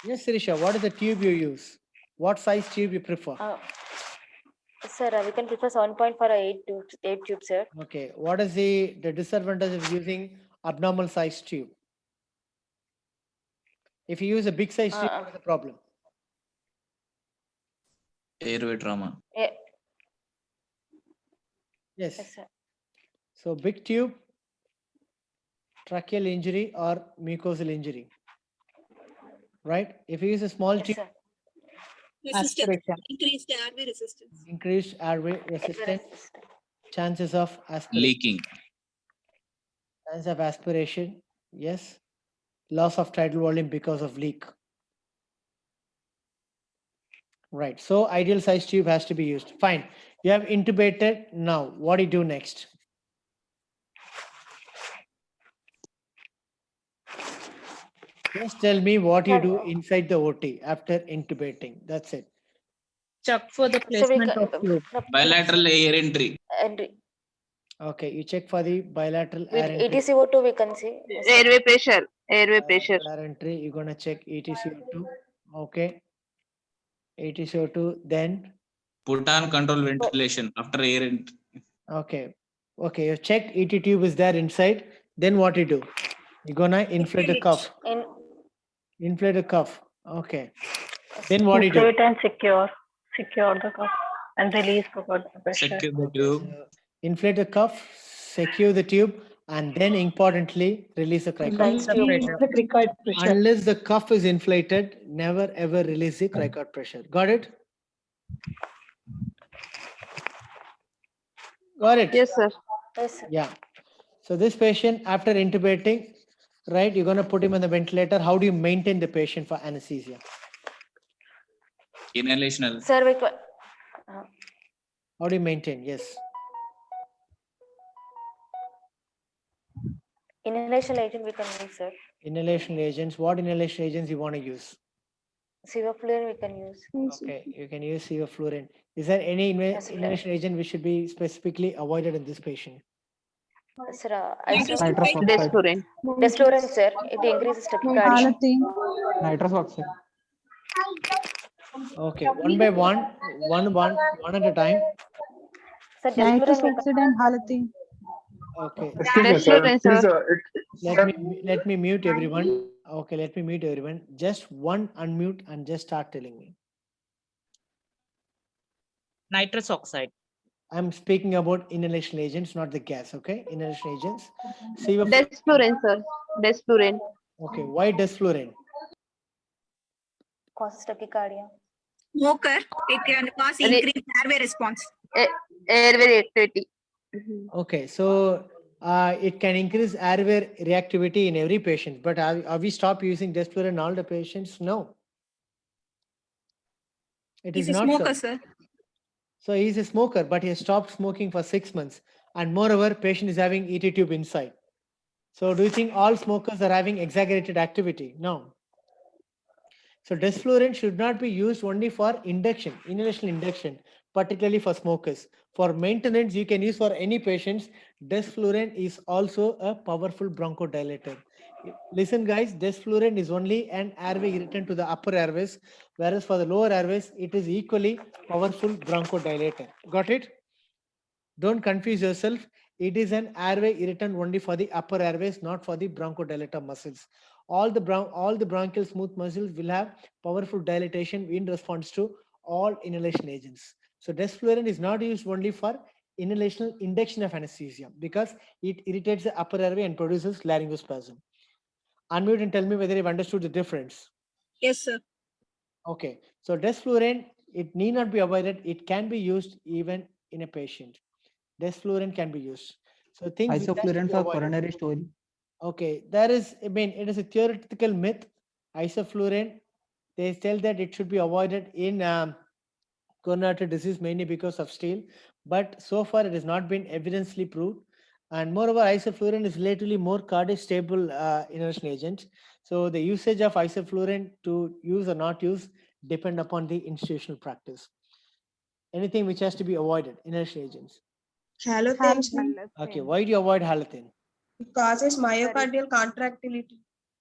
Yes, Sirisha, what is the tube you use? What size tube you prefer? Sir, we can prefer 7.5 or 8 tubes, sir. Okay, what is the disadvantage of using abnormal size tube? If you use a big size tube, what is the problem? Airway trauma. Yeah. Yes. Yes, sir. So big tube, tracheal injury or mucosal injury, right? If you use a small Yes, tube, sir. Resistance, increased airway resistance. increased airway resistance, chances of aspiration. Leaking. Chance of aspiration, yes. Loss of tidal volume because of leak. Right. So ideal size tube has to be used. Fine. You have intubated. Now, what do you do next? Just tell me what you do inside the OT after intubating. That's it. Check for the So we placement can, of tube. Bilateral air entry. entry. Okay. You check for the bilateral With air entry. ETCO2 we can see. Yes, sir. Airway pressure. Airway pressure. Bilateral air entry. You're going to check ETCO2. Okay. ETCO2. Then, Put on control ventilation after air entry. okay. Okay. You checked ET tube is there inside. Then what you do? You're going to inflate the cuff. Inflate the cuff. Okay. Then what do you do? Inflate and secure the cuff and release the pressure. Secure the tube. Inflate the cuff, secure the tube, and then importantly, release the cricoid. Release the pressure. The cricoid pressure. Unless the cuff is inflated, never ever release the cricoid pressure. Got it? Got it? Yes, sir. Yes, sir. Yeah. So this patient, after intubating, right, you're going to put him on the ventilator. How do you maintain the patient for anesthesia? Inhalational. Sir, we How do you maintain? Yes. inhalation agent we can use, sir. Inhalation agents. What inhalation agents you want to use? Sevoflurane we can use. Okay, you can use sevoflurane. Is there any Yes, inhalation agent which should be specifically avoided in this patient? Sir, Nitrous isoflurane. oxide. Desflurane. Desflurane, sir. It increases tachycardia. Nitrous oxide. Okay, one by one, one at a time. Sir, desflurane we can. and halothane. Okay, Excuse me, sir. Desflurane, Please, sir. let me mute everyone. Okay, let me mute everyone. Just one unmute and just start telling me. Nitrous oxide. I'm speaking about inhalation agents, not the gas. Okay, inhalation agents. Sevoflurane. Desflurane, sir. Desflurane. Okay, why desflurane? Causes tachycardia. Smoker, it can cause And it- increased airway response. Airway reactivity. Okay, so it can increase airway reactivity in every patient, but are we stop using desflurane in all the patients? No. It is He's a not smoker, so. sir. So he's a smoker, but he has stopped smoking for 6 months. And moreover, patient is having ET tube inside. So do you think all smokers are having exaggerated activity? No. So desflurane should not be used only for induction, inhalation induction, particularly for smokers. For maintenance, you can use for any patients. Desflurane is also a powerful bronchodilator. Listen guys, desflurane is only an airway irritant to the upper airways, whereas for the lower airways, it is equally powerful bronchodilator. Got it? Don't confuse yourself. It is an airway irritant only for the upper airways, not for the bronchodilator muscles. All the bronchial smooth muscles will have powerful dilatation in response to all inhalation agents. So desflurane is not used only for inhalation induction of anesthesia because it irritates the upper airway and produces laryngospasm. Unmute and tell me whether you've understood the difference. Yes, sir. Okay, so desflurane, it need not be avoided. It can be used even in a patient. Desflurane can be used. So things which has to Isoflurane be for avoided. coronary story. Okay, there is, I mean, it is a theoretical myth. Isoflurane, they tell that it should be avoided in coronary disease mainly because of steel, but so far it has not been evidently proved. And moreover, isoflurane is relatively more cardiac stable inhalation agent. So the usage of isoflurane to use or not use depend upon the institutional practice. Anything which has to be avoided, inhalation agents. Halothane. Okay, why do you avoid halothane? It causes myocardial contractility.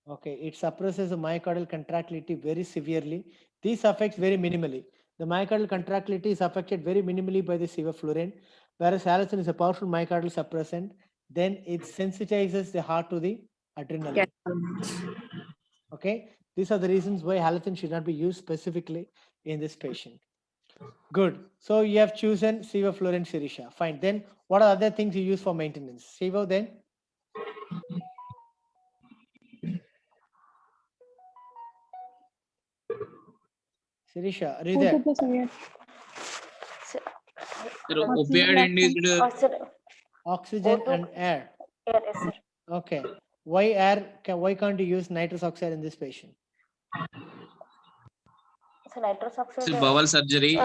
Okay, it suppresses the myocardial contractility very severely. This affects very minimally. The myocardial contractility is affected very minimally by the sevoflurane, whereas halothane is a powerful myocardial suppressant. Then it sensitizes the heart to the adrenaline. Okay, These are the reasons why halogen should not be used specifically in this patient. Good. So you have chosen sevoflurane, Sirisha. Fine. Then what are other things you use for maintenance? Sevo then? Sirisha, are you there? Sir, Opioid-induced sir, Oxygen O2. and air. Yes, sir. Okay. Why air? Why can't you use nitrous oxide in this patient? So nitrous oxide. bowel surgery.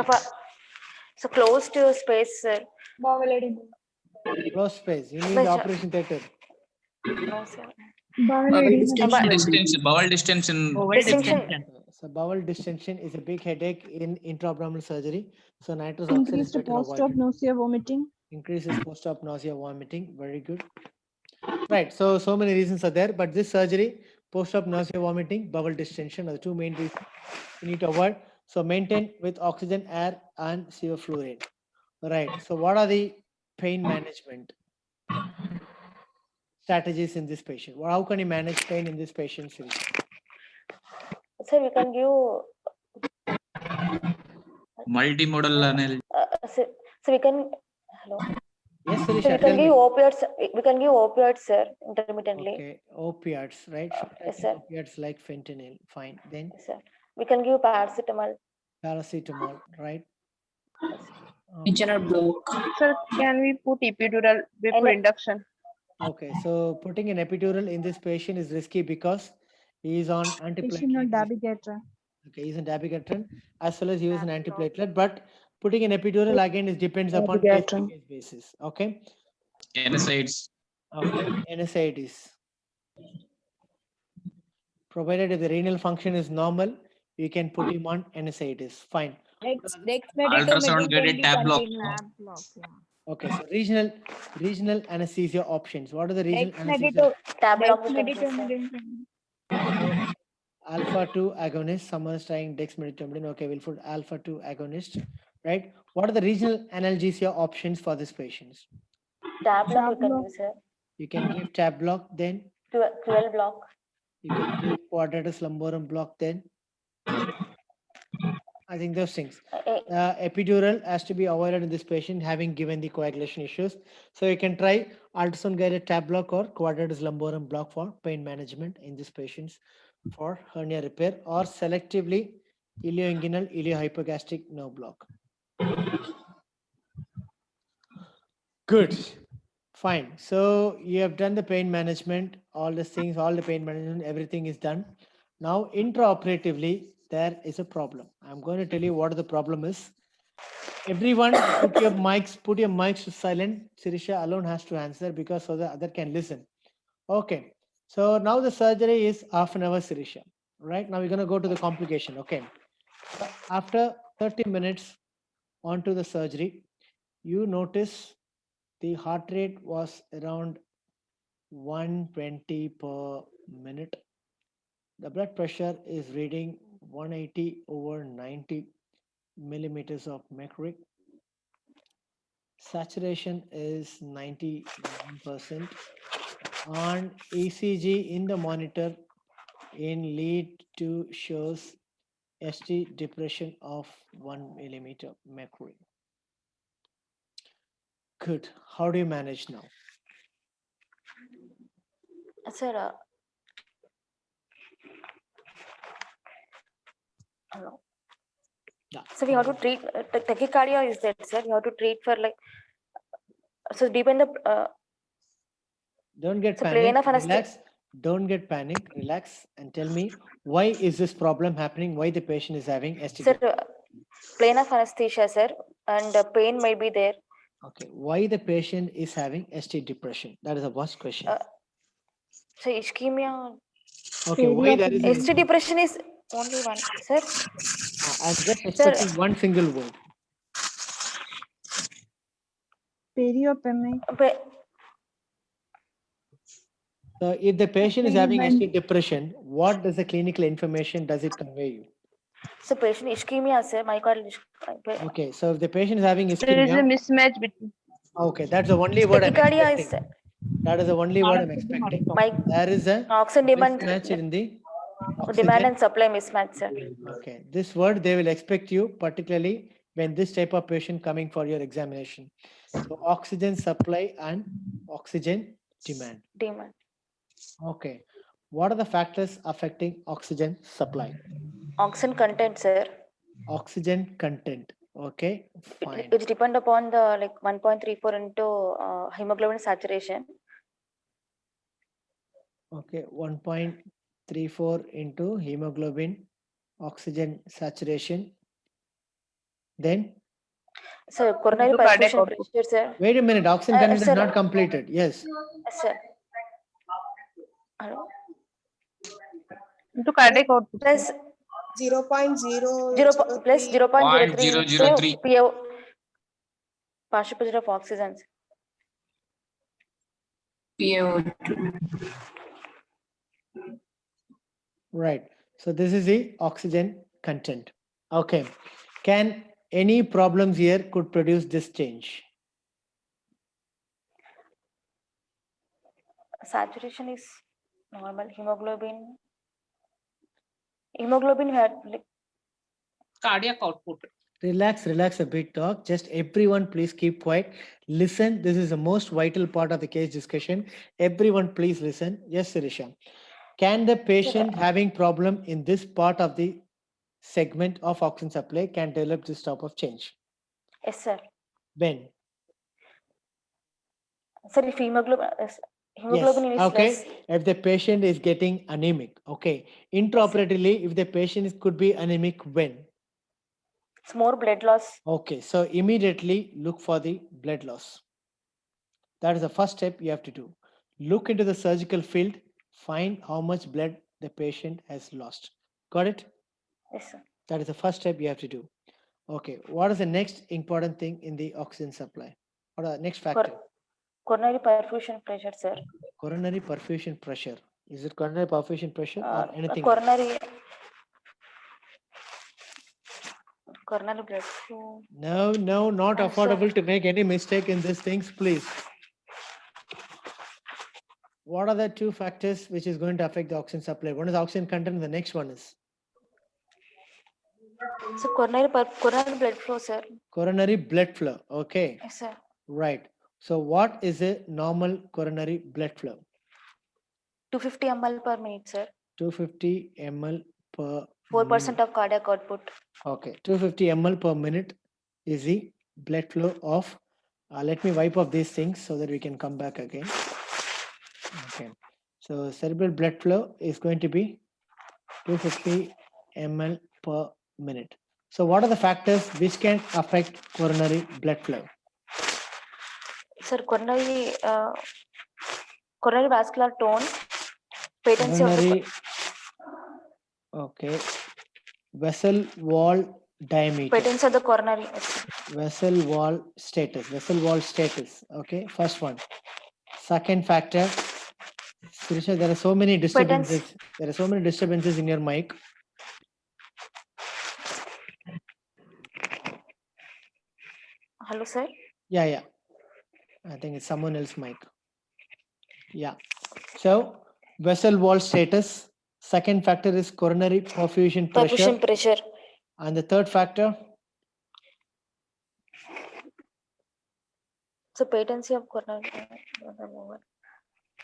So closed space, sir. Close space. You mean But, the operation theater. no, sir. Bowel distension. Bowel Distinction. distension. So bowel distension is a big headache in intra-abdominal surgery. So nitrous oxide Increase is the better post-op avoided. nausea, vomiting. Increases post-op nausea, vomiting. Very good. Right. So many reasons are there, but this surgery, post-op nausea, vomiting, bowel distension are the two main reasons you need to avoid. So maintain with oxygen, air, and sevoflurane. Right. So what are the pain management strategies in this patient? Well, how can you manage pain in this patient? Sirisha? Sir, we can give. Multimodal analysis. So we can. Hello. Yes, So Sirisha. we can give opioids. We can give opioids, sir, intermittently. Okay, opiates, right? Yes, sir. Opiates like fentanyl. Fine. Then Yes, sir. We can give paracetamol. paracetamol, right? Internal block. Sir, can we put epidural before And- induction? Okay, so putting an epidural in this patient is risky because he is on Patient on antiplatelet. dabigatran. Okay, he's on dabigatran as well as he is an antiplatelet, but putting an epidural again is depends upon Dabigatran. case basis. Okay. NSAIDs. Okay, NSAIDs. Provided if the renal function is normal, you can put him on NSAIDs. Fine. Ultrasound guided tab block. Okay, so regional anesthesia options. What are the regional anesthesia? Tab block. We can give, sir. Alpha 2 agonist, someone is trying dexmedetomidine. Okay, we'll put alpha 2 agonist, right? What are the regional analgesia options for these patients? Tab block we can give, sir. You can give tab block, then 12 block. you can give quadratus lumborum block, then I think those things. Epidural has to be avoided in this patient having given the coagulation issues. So you can try ultrasound guided tab block or quadratus lumborum block for pain management in these patients for hernia repair, or selectively ilioinguinal iliohypogastric nerve block. Good. Fine. So you have done the pain management, all the things, all the pain management, everything is done. Now intraoperatively, there is a problem. I'm going to tell you what the problem is. Everyone put your mics to silent. Sirisha alone has to answer because so the other can listen. Okay. So now the surgery is half an hour, Sirisha. Right now we're going to go to the complication. Okay. After 30 minutes onto the surgery, you notice the heart rate was around 120 per minute. The blood pressure is reading 180/90 millimeters of mercury. Saturation is 99%. On ECG in the monitor in lead 2 shows ST depression of 1 millimeter mercury. Good. How do you manage now? Sir, hello. Yeah. So we have to treat tachycardia is that, sir? We have to treat for like, so depend the Don't get so panic. plain of anesthesia. Relax. Don't get panic. Relax and tell me why is this problem happening? Why the patient is having ST? Sir, plain of anesthesia, sir, and pain may be there. Okay. Why the patient is having ST depression? That is the first question. So ischemia. Okay. Why there is ST depression is only one, sir. I'm just expecting one single word. Periopemic. So if the patient is having ST depression, what does the clinical information does it convey you? So patient ischemia, sir, myocardial. Okay, so if the patient is having There is a ischemia, mismatch between. okay, that's the only word I'm Tachycardia is expecting. That is the only word I'm expecting. There is a oxygen demand. mismatch in the Demand and supply mismatch, sir. Okay, this word they will expect you, particularly when this type of patient coming for your examination. So oxygen supply and oxygen demand. Demand. Okay, what are the factors affecting oxygen supply? Oxygen content, sir. Oxygen content. Okay, fine. It depend upon the like 1.34 into hemoglobin saturation. Okay, 1.34 into hemoglobin, oxygen saturation. Then, So coronary Into cardiac perfusion output. pressure, sir. wait a minute, oxygen content is sir. not completed. Yes. Yes, sir. Hello. Into cardiac output. Plus 0.003. plus 0.003 0.003. into PO, partial pressure of oxygen. Right. So this is the oxygen content. Okay. Can any problems here could produce this change? Saturation is normal. Hemoglobin we had like Cardiac output. Relax a bit, doc. Just everyone please keep quiet. Listen. This is the most vital part of the case discussion. Everyone please listen. Yes, Sirisha. Can the patient having problem in this part of the segment of oxygen supply can develop this type of change? yes, sir. When? Sir, if hemoglobin Yes. is Okay. less, If the patient is getting anemic, okay. Intraoperatively, if the patient could be anemic, when? it's more blood loss. Okay. So immediately look for the blood loss. That is the first step you have to do. Look into the surgical field, find how much blood the patient has lost. Got it? Yes, sir. That is the first step you have to do. Okay. What is the next important thing in the oxygen supply? What are the next factor? Coronary perfusion pressure, sir. Coronary perfusion pressure. Is it coronary perfusion pressure or anything else? Coronary blood flow. No, not Oh, affordable sir. to make any mistake in these things, please. What are the two factors which is going to affect the oxygen supply? One is oxygen content, the next one is So coronary blood flow, sir. coronary blood flow. Okay, Yes, sir. right. So what is a normal coronary blood flow? 250 ml per minute, sir. 250 ml per 4% of cardiac output. Okay, 250 ml per minute is the blood flow of. Let me wipe off these things so that we can come back again. Okay, so cerebral blood flow is going to be 250 ml per minute. So what are the factors which can affect coronary blood flow? Sir, coronary vascular tone, patency of the Coronary, okay, vessel wall diameter. patency of the coronary. Yes, sir. Vessel wall status. Okay, first one. Second factor, Sirisha, there are so many disturbances. There are so many disturbances in your mic. Hello, sir. Yeah. I think it's someone else's mic. Yeah. So vessel wall status. Second factor is coronary perfusion pressure. Perfusion pressure. And the third factor? So patency of coronary.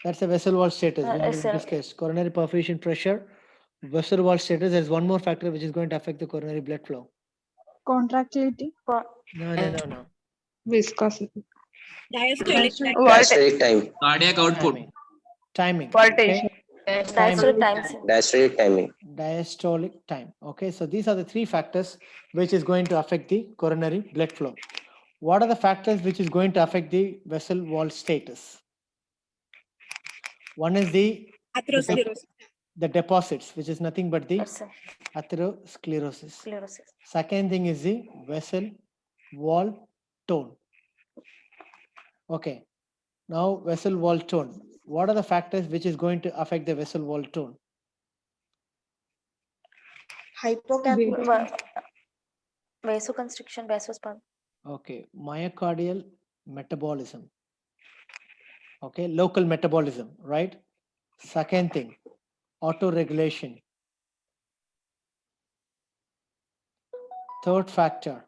That's a vessel wall status. We yes, sir. discussed coronary perfusion pressure, vessel wall status. There's one more factor which is going to affect the coronary blood flow. Contractility. No. Viscosity. Diastolic time. Cardiac output. Timing. Voltage. Diastolic time, sir. Diastolic timing. Diastolic time. Okay, so these are the three factors which is going to affect the coronary blood flow. What are the factors which is going to affect the vessel wall status? One is the deposits, which is nothing but the Yes, sir. atherosclerosis. Sclerosis. Second thing is the vessel wall tone. Okay. Now vessel wall tone. What are the factors which is going to affect the vessel wall tone? Hypocapnia. Vasoconstriction, vasospasm. Okay. Myocardial metabolism. Okay. Local metabolism, right? Second thing, autoregulation. Third factor,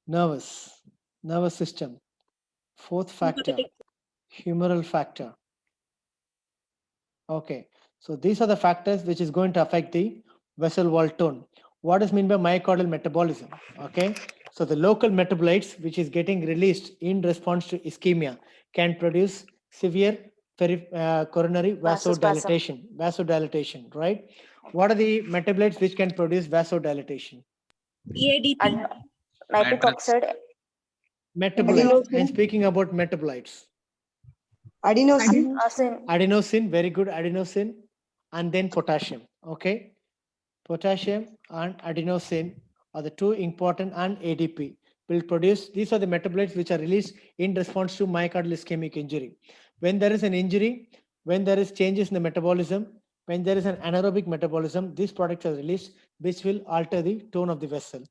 nervous system. Fourth factor, humoral factor. Okay, so these are the factors which is going to affect the vessel wall tone. What is meant by myocardial metabolism? Okay, so the local metabolites which is getting released in response to ischemia can produce severe coronary vasodilatation, right? What are the metabolites which can produce vasodilatation? EADP. Nitric oxide. Metabolites. I'm speaking about metabolites. Adenosine, very good, adenosine, and then potassium. Okay, potassium and adenosine are the two important, and ADP will produce. These are the metabolites which are released in response to myocardial ischemic injury. When there is an injury, when there is changes in the metabolism, when there is an anaerobic metabolism, these products are released, which will alter the tone of the vessel.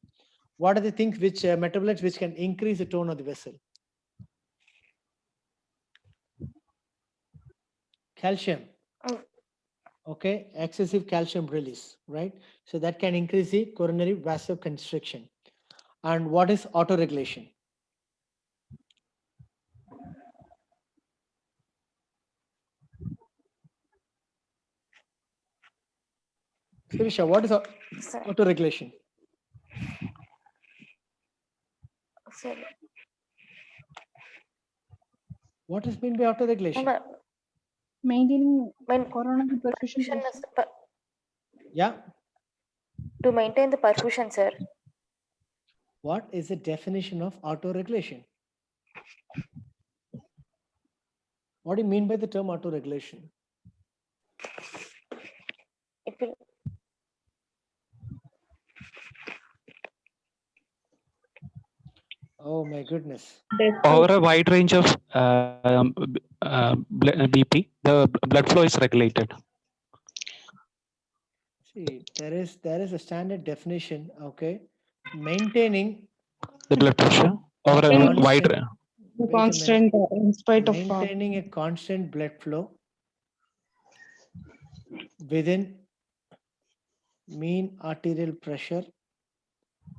What are the things which metabolites which can increase the tone of the vessel? Calcium. Okay, excessive calcium release, right? So that can increase the coronary vasoconstriction. And what is autoregulation? Sirisha, what is autoregulation? Sorry. What is meant by autoregulation? Maintaining coronary perfusion. Yeah. To maintain the perfusion, sir. What is the definition of autoregulation? What do you mean by the term autoregulation? It will. Oh my goodness. Over a wide range of BP, the blood flow is regulated. See, there is a standard definition. Okay, maintaining the blood pressure over a wide constant in spite of maintaining a constant blood flow within mean arterial pressure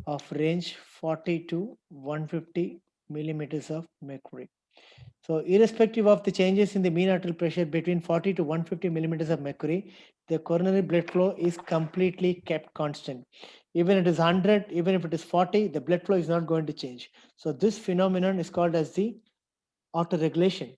of range 40 to 150 millimeters of mercury. So irrespective of the changes in the mean arterial pressure between 40 to 150 millimeters of mercury, the coronary blood flow is completely kept constant. Even if it is 100, even if it is 40, the blood flow is not going to change. So this phenomenon is called as the autoregulation.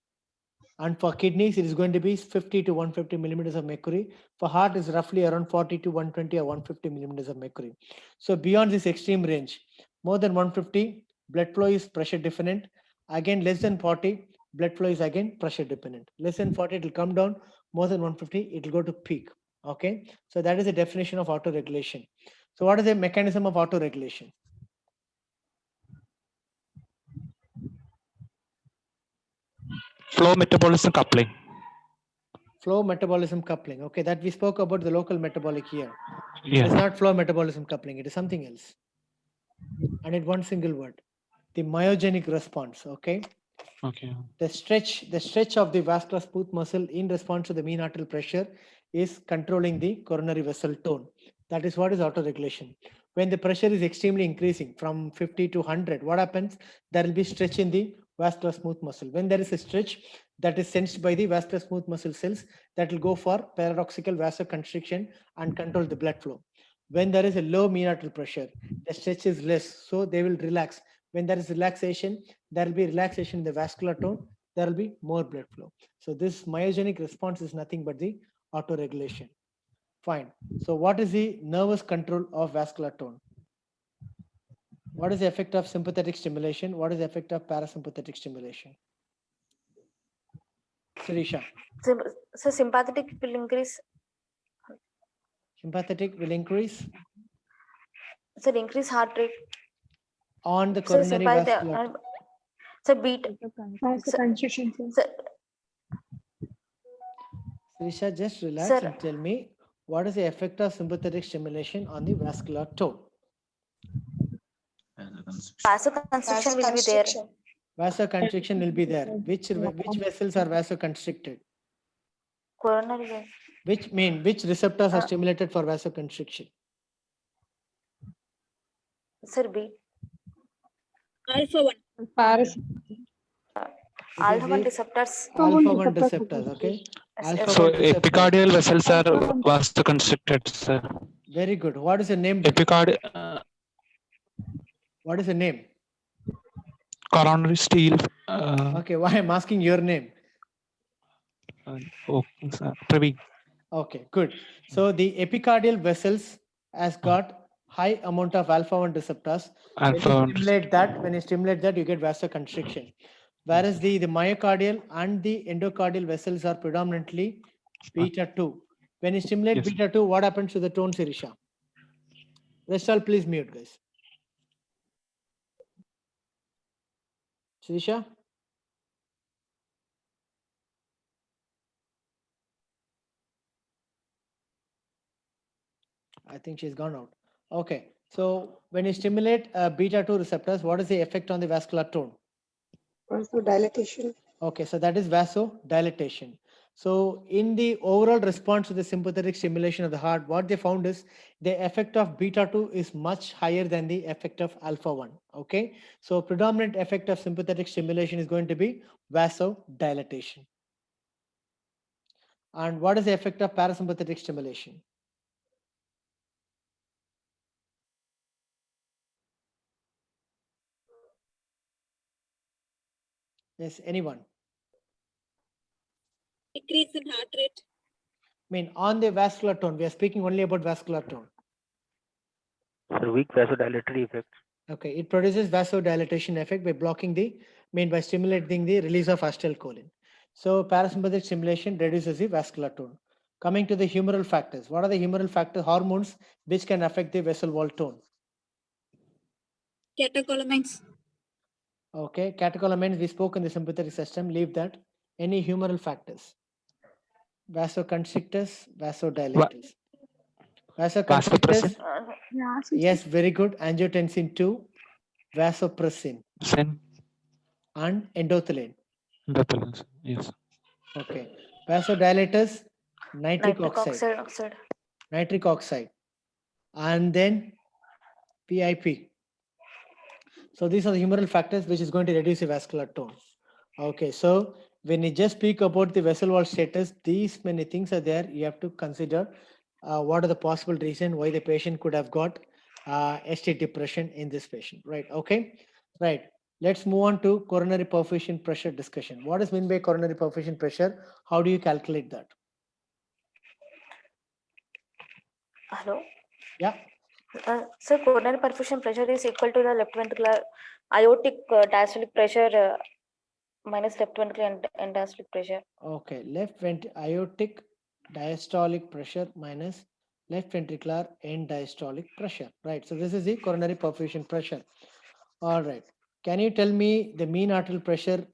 And for kidneys, it is going to be 50 to 150 millimeters of mercury. For heart, is roughly around 40 to 120 or 150 millimeters of mercury. So beyond this extreme range, more than 150, blood flow is pressure dependent. Again, less than 40, blood flow is again pressure dependent. Less than 40, it will come down. More than 150, it will go to peak. Okay, so that is the definition of autoregulation. So what is the mechanism of autoregulation? Flow metabolism coupling. Flow metabolism coupling. Okay, that we spoke about the local metabolic here. Yeah. It's not flow metabolism coupling, it is something else. And in one single word, the myogenic response. Okay. Okay. The stretch of the vascular smooth muscle in response to the mean arterial pressure is controlling the coronary vessel tone. That is what is autoregulation. When the pressure is extremely increasing from 50 to 100, what happens? There will be stretch in the vascular smooth muscle. When there is a stretch that is sensed by the vascular smooth muscle cells, that will go for paradoxical vasoconstriction and control the blood flow. When there is a low mean arterial pressure, the stretch is less, so they will relax. When there is relaxation, there will be relaxation in the vascular tone, there will be more blood flow. So this myogenic response is nothing but the autoregulation. Fine. So what is the nervous control of vascular tone? What is the effect of sympathetic stimulation? What is the effect of parasympathetic stimulation? Sirisha. So sympathetic will increase. Sympathetic will increase. So increase heart rate. On the coronary vascular. So beat. Sirisha, just relax and tell me what is the effect of sympathetic stimulation on the vascular tone? Vasoconstriction will be there. Vasoconstriction will be there. Which vessels are vasoconstricted? Coronary. Which receptors are stimulated for vasoconstriction? Sir, B. Alpha 1. Paras. Alpha 1 the receptors. Alpha 1 receptors, okay? Alpha So 1 receptors. epicardial vessels are vasoconstricted, sir. Very good. What is the name? Epicard What is the name? coronary steel. Okay, why I'm asking your name? Okay, sir. Praveen. Okay, good. So the epicardial vessels has got high amount of alpha 1 receptors. Alpha 1 When you stimulate that, you get vasoconstriction. Whereas the myocardial and the endocardial vessels are predominantly beta 2. When you stimulate Yes. beta 2, what happens to the tone, Sirisha? Rest all, please mute, guys. Sirisha? I think she's gone out. Okay, so when you stimulate beta 2 receptors, what is the effect on the vascular tone? Vasodilation. Okay, so that is vasodilatation. So in the overall response to the sympathetic stimulation of the heart, what they found is the effect of beta 2 is much higher than the effect of alpha 1. Okay, so predominant effect of sympathetic stimulation is going to be vasodilatation. And what is the effect of parasympathetic stimulation? Yes, anyone? Decrease in heart rate. I mean, on the vascular tone, we are speaking only about vascular tone. Sir, weak vasodilatory effect. Okay, it produces vasodilatation effect by blocking by stimulating the release of acetylcholine. So parasympathetic stimulation reduces the vascular tone. Coming to the humoral factors, what are the humoral factor hormones which can affect the vessel wall tone? Catecholamines. Okay, catecholamines we spoke in the sympathetic system. Leave that. Any humoral factors? Vasoconstrictors, vasodilators. Vasoconstrictors. Yes, very good. Angiotensin 2, vasopressin, and endothelin. Endothelin, yes. Okay. Vasodilators, nitric oxide. Oxide. Nitric oxide. And then PIP. So these are the humoral factors which is going to reduce the vascular tone. Okay, so when you just speak about the vessel wall status, these many things are there. You have to consider what are the possible reasons why the patient could have got ST depression in this patient, right? Okay, right. Let's move on to coronary perfusion pressure discussion. What is meant by coronary perfusion pressure? How do you calculate that? Hello. Yeah. So coronary perfusion pressure is equal to the left ventricular aortic diastolic pressure minus left ventricular end diastolic pressure. Okay, aortic diastolic pressure minus left ventricular end diastolic pressure. Right. So this is the coronary perfusion pressure. All right. Can you tell me the mean arterial pressure,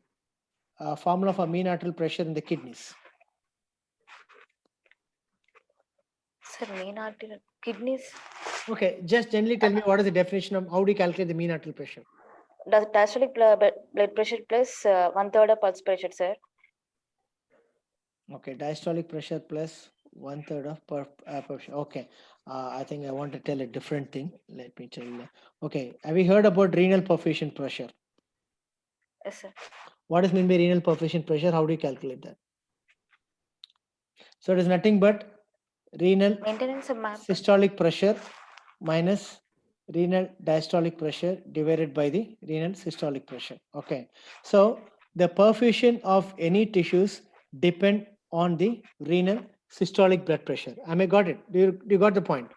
formula for mean arterial pressure in the kidneys? Sir, mean arterial kidneys. Okay, just generally tell me what is the definition of how do you calculate the mean arterial pressure? Diastolic blood pressure plus 1/3 of pulse pressure, sir. Okay, diastolic pressure plus 1/3 of pressure. Okay, I think I want to tell a different thing. Let me tell you. Okay, have you heard about renal perfusion pressure? Yes, sir. What is meant by renal perfusion pressure? How do you calculate that? So it is nothing but renal Maintenance of map. systolic pressure minus renal diastolic pressure divided by the renal systolic pressure. Okay, so the perfusion of any tissues depend on the renal systolic blood pressure. I may got it. Do you got the point?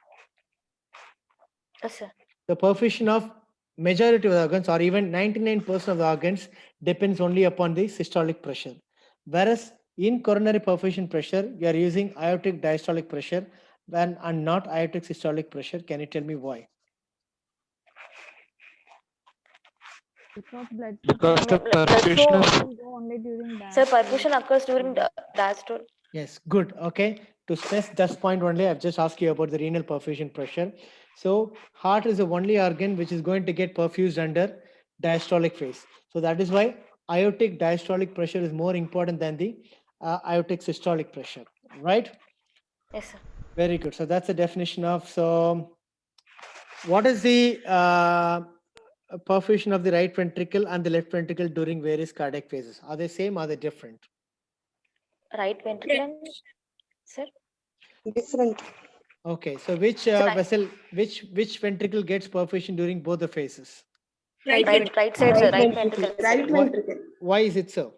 Yes, sir. The perfusion of majority of the organs or even 99% of the organs depends only upon the systolic pressure. Whereas in coronary perfusion pressure, you are using aortic diastolic pressure and not aortic systolic pressure. Can you tell me why? Because blood Because the perfusion of only during that. Sir, perfusion occurs during the diastole. Yes, good. Okay. To stress this point only, I've just asked you about the renal perfusion pressure. So heart is the only organ which is going to get perfused under diastolic phase. So that is why aortic diastolic pressure is more important than the aortic systolic pressure, right? Yes, sir. Very good. So that's the definition of, so what is the perfusion of the right ventricle and the left ventricle during various cardiac phases? Are they same? Are they different? Right ventricle and, sir? Different. Okay, so which vessel, which ventricle gets perfusion during both the phases? Right side, sir. Right ventricle. Right sir. ventricle. Why is it so?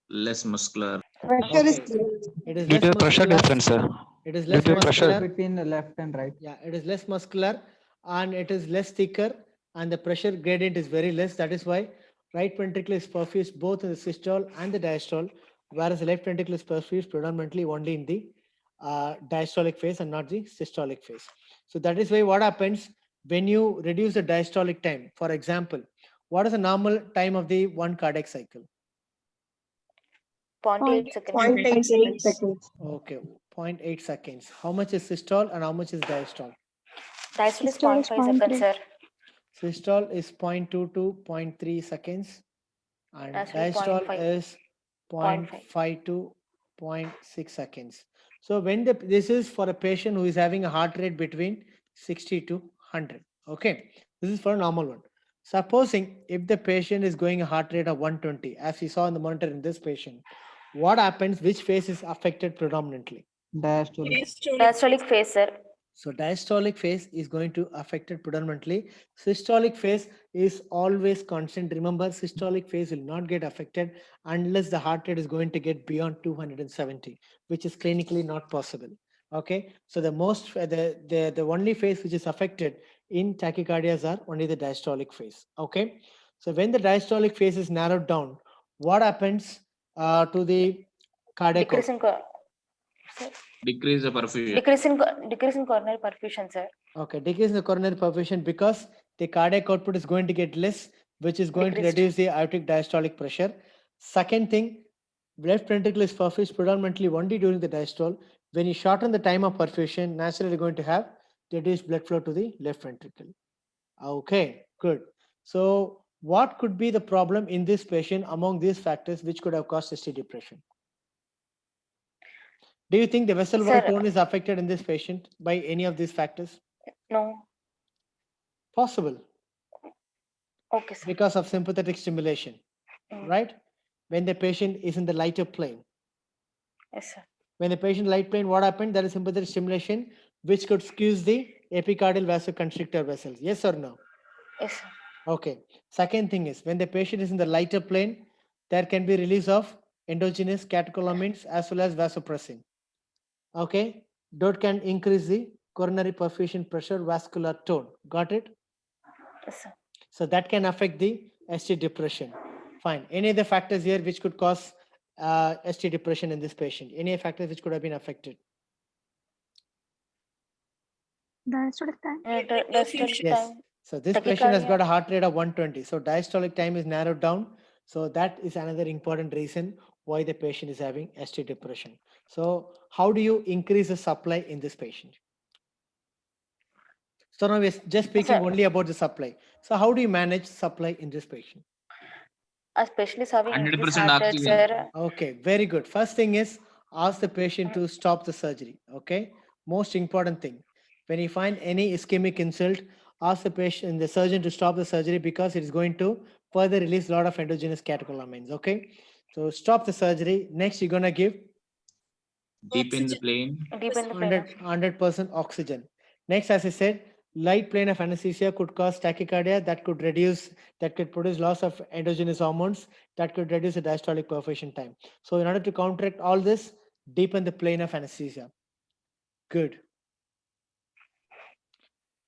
Less muscular. Pressure is Okay. It is Due less to the pressure muscular. difference, sir. It is Due less to pressure. muscular. Between the left and right. Yeah, it is less muscular and it is less thicker and the pressure gradient is very less. That is why right ventricle is perfused both in the systole and the diastole, whereas the left ventricle is perfused predominantly only in the diastolic phase and not the systolic phase. So that is why what happens when you reduce the diastolic time. For example, what is the normal time of the one cardiac cycle? 0.8 seconds. 0.8 seconds. Okay, 0.8 seconds. How much is systole and how much is diastole? Diastole is 0.5 seconds, sir. Systole is 0.2 to 0.3 seconds and Diastole diastole 0.5. is 0.5 to 0.6 seconds. So when this is for a patient who is having a heart rate between 60 to 100. Okay, this is for a normal one. Supposing if the patient is going a heart rate of 120, as we saw in the monitor in this patient, what happens? Which phase is affected predominantly? Diastolic phase, sir. So diastolic phase is going to affect it predominantly. Systolic phase is always constant. Remember, systolic phase will not get affected unless the heart rate is going to get beyond 270, which is clinically not possible. Okay, so the only phase which is affected in tachycardias are only the diastolic phase. Okay, so when the diastolic phase is narrowed down, what happens to the cardiac Decrease output? in Decrease the perfusion. decrease in coronary perfusion, sir. Okay, decrease in the coronary perfusion because the cardiac output is going to get less, which is going Decreased. to reduce the aortic diastolic pressure. Second thing, left ventricle is perfused predominantly only during the diastole. When you shorten the time of perfusion, naturally you're going to have reduced blood flow to the left ventricle. Okay, good. So what could be the problem in this patient among these factors which could have caused ST depression? Do you think the vessel wall Sir, tone is affected in this patient by any of these factors? no. Possible. Okay, sir. Because of sympathetic stimulation, right? When the patient is in the lighter plane. Yes, sir. When the patient light plane, what happened? There is sympathetic stimulation, which could squeeze the epicardial vasoconstrictor vessels. Yes or no? Yes, sir. Okay. Second thing is, when the patient is in the lighter plane, there can be release of endogenous catecholamines as well as vasopressin. Okay. That can increase the coronary perfusion pressure, vascular tone. Got it? Yes, sir. So that can affect the ST depression. Fine. Any other factors here which could cause ST depression in this patient? Any factors which could have been affected? Diastolic time. Diastolic Yes. time. So this patient has Tachycardia. got a heart rate of 120. So diastolic time is narrowed down. So that is another important reason why the patient is having ST depression. So how do you increase the supply in this patient? So now we're just speaking only about the supply. So how do you manage supply in this patient? Especially having 100% increased heart rate, oxygen. sir. Okay, very good. First thing is ask the patient to stop the surgery. Okay, most important thing. When you find any ischemic insult, ask the patient, the surgeon to stop the surgery because it is going to further release a lot of endogenous catecholamines. Okay, so stop the surgery. Next, you're gonna give Deep in the plane. Deep in the plane. 100% oxygen. Next, as I said, light plane of anesthesia could cause tachycardia, that could produce loss of endogenous hormones, that could reduce the diastolic perfusion time. So in order to counteract all this, deepen the plane of anesthesia. Good.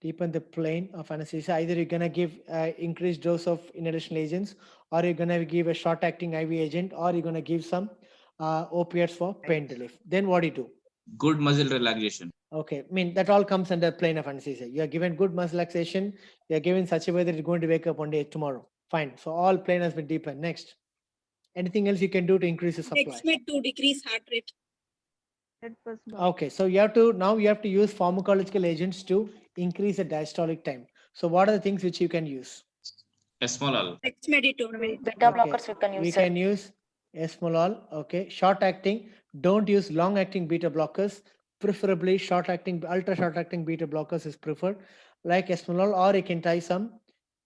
Deepen the plane of anesthesia. Either you're gonna give increased dose of inhalational agents, or you're gonna give a short-acting IV agent, or you're gonna give some opiates for pain relief. Then what do you do? Good muscle relaxation. Okay, I mean, that all comes under plane of anesthesia. You are given good muscle relaxation. You are given such a way that you're going to wake up one day tomorrow. Fine. So all plane has been deepened. Next. Anything else you can do to increase the supply? Dexmed to decrease heart rate. Okay, so you have to use pharmacological agents to increase the diastolic time. So what are the things which you can use? Esmolol. Dexmedetomidine. Beta blockers we can use, We sir. can use esmolol. Okay, short acting. Don't use long acting beta blockers. preferably ultra short acting beta blockers is preferred, like esmolol, or you can try some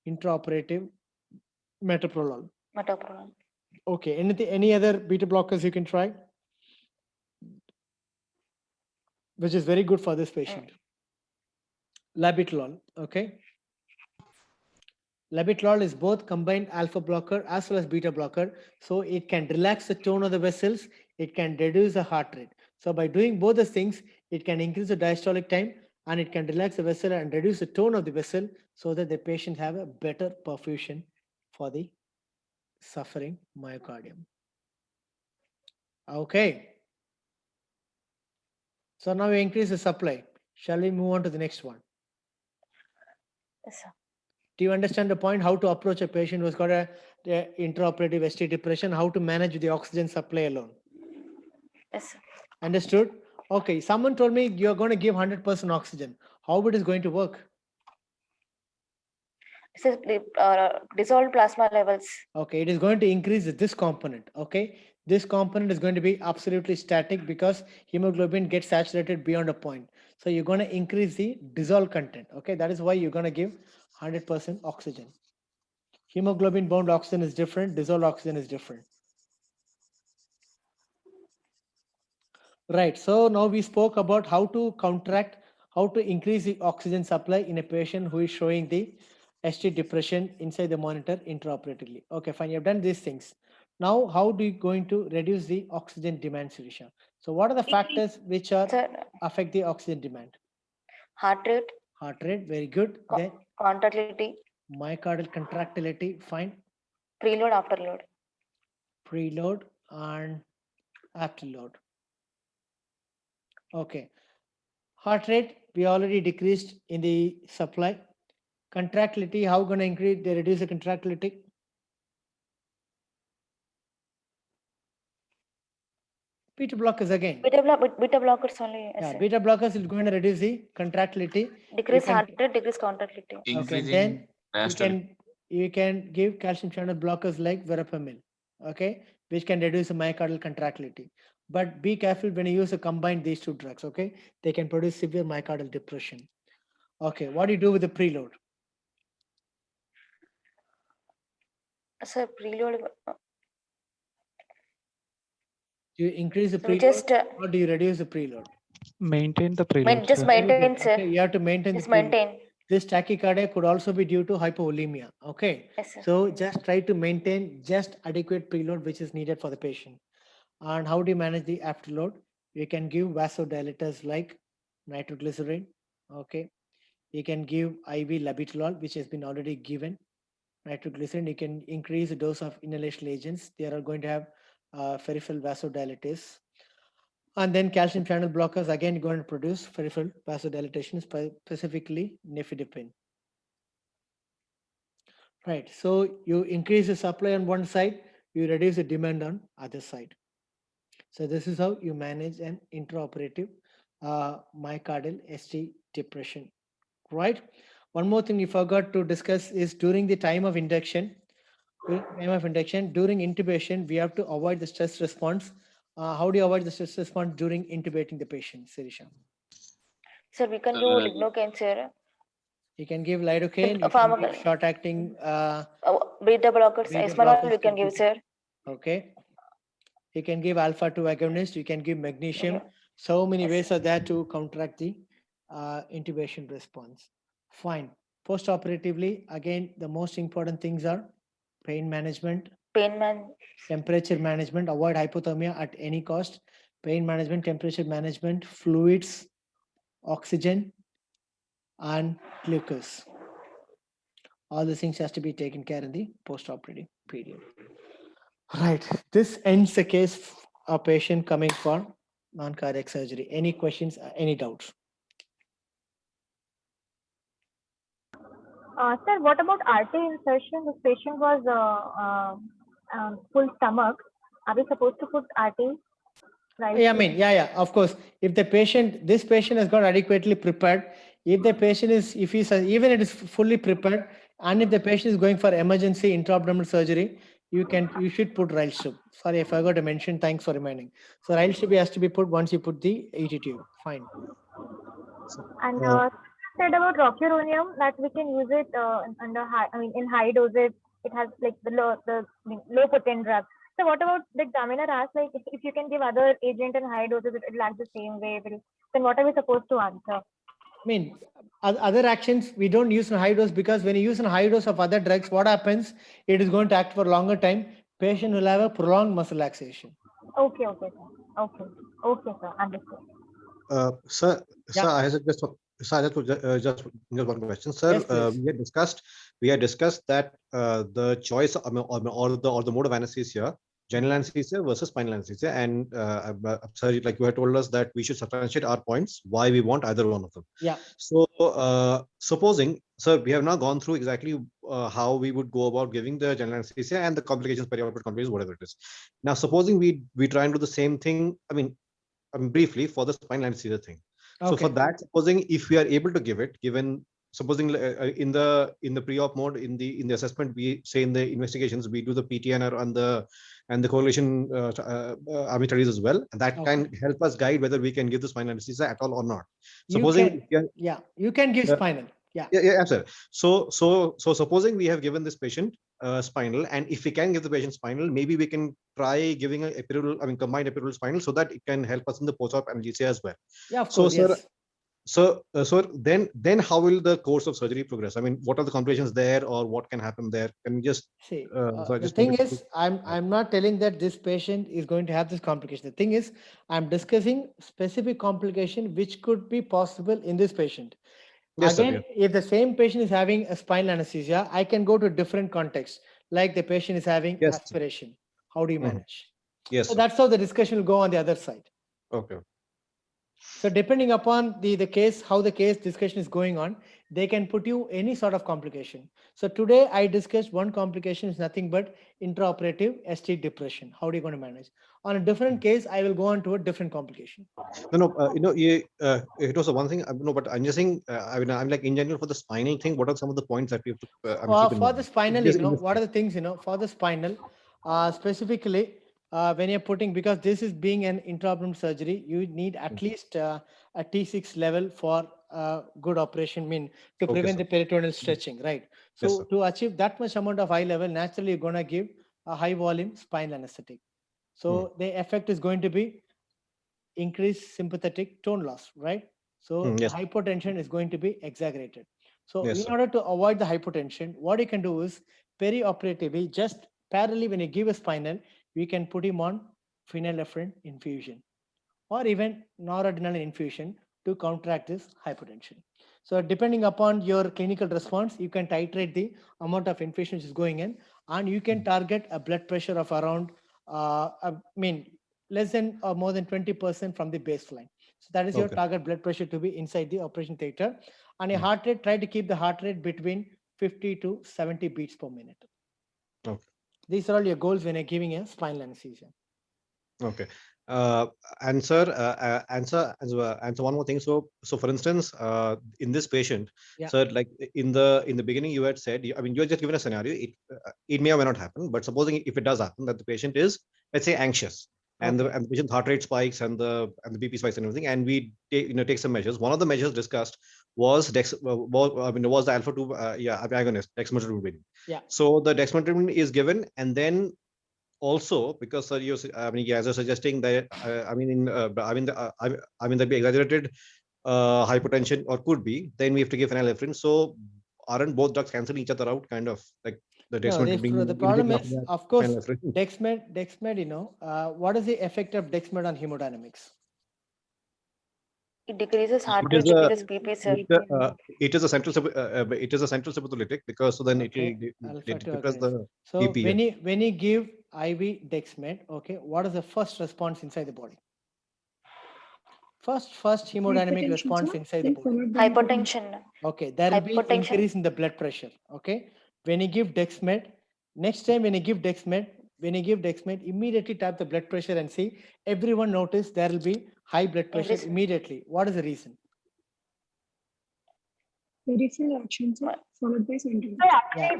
intraoperative metoprolol. Metoprolol. Okay, any other beta blockers you can try, which is very good for this patient? Labetalol, okay. Labetalol is both combined alpha blocker as well as beta blocker, so it can relax the tone of the vessels, it can reduce the heart rate. So by doing both the things, it can increase the diastolic time and it can relax the vessel and reduce the tone of the vessel so that the patient have a better perfusion for the suffering myocardium. Okay. So now we increase the supply. Shall we move on to the next one? Yes, sir. Do you understand the point? How to approach a patient who's got a intraoperative ST depression, how to manage the oxygen supply alone? Yes, sir. Understood? Okay, someone told me you're going to give 100% oxygen. How it is going to work? This is dissolved plasma levels. Okay, it is going to increase this component. Okay, this component is going to be absolutely static because hemoglobin gets saturated beyond a point. So you're going to increase the dissolved content. Okay, that is why you're going to give 100% oxygen. Hemoglobin bound oxygen is different, dissolved oxygen is different. Right, so now we spoke about how to how to increase the oxygen supply in a patient who is showing the ST depression inside the monitor intraoperatively. Okay, fine, you've done these things. Now, how do you going to reduce the oxygen demand, Sirisha? So what are the factors which are affect the oxygen demand? Heart rate. Heart rate, very good. Then contractility. Myocardial contractility, fine. Preload, afterload. Preload and afterload. Okay. Heart rate, we already decreased in the supply. Contractility, how going to increase? They reduce the contractility. Beta blockers again. Beta blockers only. Yeah, beta blockers is going to reduce the contractility. Decrease heart rate, decrease contractility. Okay, then you can give calcium channel blockers like verapamil, okay, which can reduce the myocardial contractility. But be careful when you use combine these two drugs, okay? They can produce severe myocardial depression. Okay, what do you do with the preload? Sir, preload. Do you increase the preload or do you reduce the preload? Maintain the preload. Just maintain, sir. Okay, you have to maintain just the preload. maintain. This tachycardia could also be due to hypovolemia, okay? Yes, sir. So just try to maintain just adequate preload which is needed for the patient. And how do you manage the afterload? You can give vasodilators like nitroglycerin, okay? You can give IV labetalol, which has been already given. Nitroglycerin, you can increase the dose of inhalation agents. They are going to have peripheral vasodilators. And then calcium channel blockers, again, going to produce peripheral vasodilatation, specifically nifedipine. Right, so you increase the supply on one side, you reduce the demand on other side. So this is how you manage an intraoperative myocardial ST depression, right? One more thing you forgot to discuss is during the time of induction. During intubation, we have to avoid the stress response. How do you avoid the stress response during intubating the patient, Sirisha? Sir, we can do lignocaine, sir. You can give lidocaine, short-acting beta blockers, esmolol we can give, sir. Okay. You can give alpha-2 agonist, you can give magnesium. So many ways are there to counteract the intubation response. Fine. Post-operatively, again, the most important things are pain management, temperature management, avoid hypothermia at any cost, pain management, temperature management, fluids, oxygen, and glucose. All these things has to be taken care in the post-operative period. Right. This ends the case of patient coming for non-cardiac surgery. Any questions, any doubts? Sir, what about RT insertion? This patient was full stomach. Are we supposed to put RT? Right? Yeah, I mean, yeah, of course. If the patient, this patient has got adequately prepared, if the patient is, even it is fully prepared, and if the patient is going for emergency intra-abdominal surgery, you should put Rylstub. Sorry, I forgot to mention. Thanks for reminding. So Rylstub has to be put once you put the ET tube. Fine. And said about rocuronium that we can use it under high, in high doses. It has like the low potent drug. So what about the examiner asked, like if you can give other agent in high doses, it acts the same way. Then what are we supposed to answer? I mean, other actions we don't use in high dose, because when you use in high dose of other drugs, what happens? It is going to act for a longer time. Patient will have a prolonged muscle relaxation. Okay, sir. Understood. Sir, Yeah. I have just one question, sir. Yes, please. We had discussed that the choice or the mode of anesthesia, general anesthesia versus spinal anesthesia, and sir, like you had told us that we should substantiate our points why we want either one of them. Yeah. So supposing, sir, we have now gone through exactly how we would go about giving the general anesthesia and the complications, perioperative complications, whatever it is. Now, supposing we try and do the same thing. I mean, briefly for the spinal anesthesia thing. So Okay. for that, supposing if we are able to give it, given supposing in the pre-op mode, in the assessment, we say in the investigations we do the PTNR and the correlation army studies as well, and that can help us guide whether we can give the spinal anesthesia at all or not. Supposing you can give spinal. Yeah, absolutely. So supposing we have given this patient spinal, and if we can give the patient spinal, maybe we can try giving a epidural, combined epidural spinal, so that it can help us in the post-op analgesia as well. Yeah, of course. Yes. So then how will the course of surgery progress? I mean, what are the complications there, or what can happen there? Can you just see? The thing is, I'm not telling that this patient is going to have this complication. The thing is, I'm discussing specific complication which could be possible in this patient. Yes, Again, sir, if the same patient is having a spinal anesthesia, I can go to a different context. Like the patient is having aspiration. How do you manage? Yes. So that's how the discussion will go on the other side. Okay. So depending upon the case, how the case discussion is going on, they can put you any sort of complication. So today I discussed one complication is nothing but intraoperative ST depression. How are you going to manage? On a different case, I will go on to a different complication. No, it was the one thing. No, but I'm just saying. I'm like in general for the spinal thing. What are some of the points that we have to? For the spinal, what are the things for the spinal, specifically when you're putting, because this is being an intraabdominal surgery, you need at least a T6 level for good operation, to prevent the peritoneal stretching, right? So to achieve that much amount of high level, naturally you're going to give a high volume spinal anesthetic. So the effect is going to be increased sympathetic tone loss, right? So hypotension is going to be exaggerated. So in order to avoid the hypotension, what you can do is perioperatively, just parallelly when you give a spinal, we can put him on phenylephrine infusion or even noradrenaline infusion to counteract this hypotension. So depending upon your clinical response, you can titrate the amount of infusion which is going in, and you can target a blood pressure of around less than or more than 20% from the baseline. So that is your target blood pressure to be inside the operation theater. And your heart rate, try to keep the heart rate between 50 to 70 beats per minute. Okay. These are all your goals when you're giving a spinal anesthesia. Okay. Answer one more thing. So for instance, in this patient, sir, like in the beginning, you had said, I mean, you had just given a scenario. It may or may not happen, but supposing if it does happen, that the patient is, let's say, anxious, and the patient's heart rate spikes and the BP spikes and everything, and we take some measures. One of the measures discussed was the alpha-2 agonist, dexmedetomidine. Yeah. So the dexmedetomidine is given, and then also because sir, you guys are suggesting that there'd be exaggerated hypotension, or could be, then we have to give phenylephrine. So aren't both drugs canceling each other out, kind of like the dexmedetomidine? No, the problem is, of course, dexmed, what is the effect of dexmed on hemodynamics? It decreases heart rate, decreases BP, sir. It is a central sympatholytic, because so then it depresses the BP. When you give IV dexmed, what is the first response inside the body? First hemodynamic response inside the body. Hypotension. Okay, there will be increase in the blood pressure. Okay, when you give dexmed, next time when you give dexmed, immediately tap the blood pressure and see. Everyone notice there will be high blood pressure immediately. What is the reason? Peripheral action, followed by central.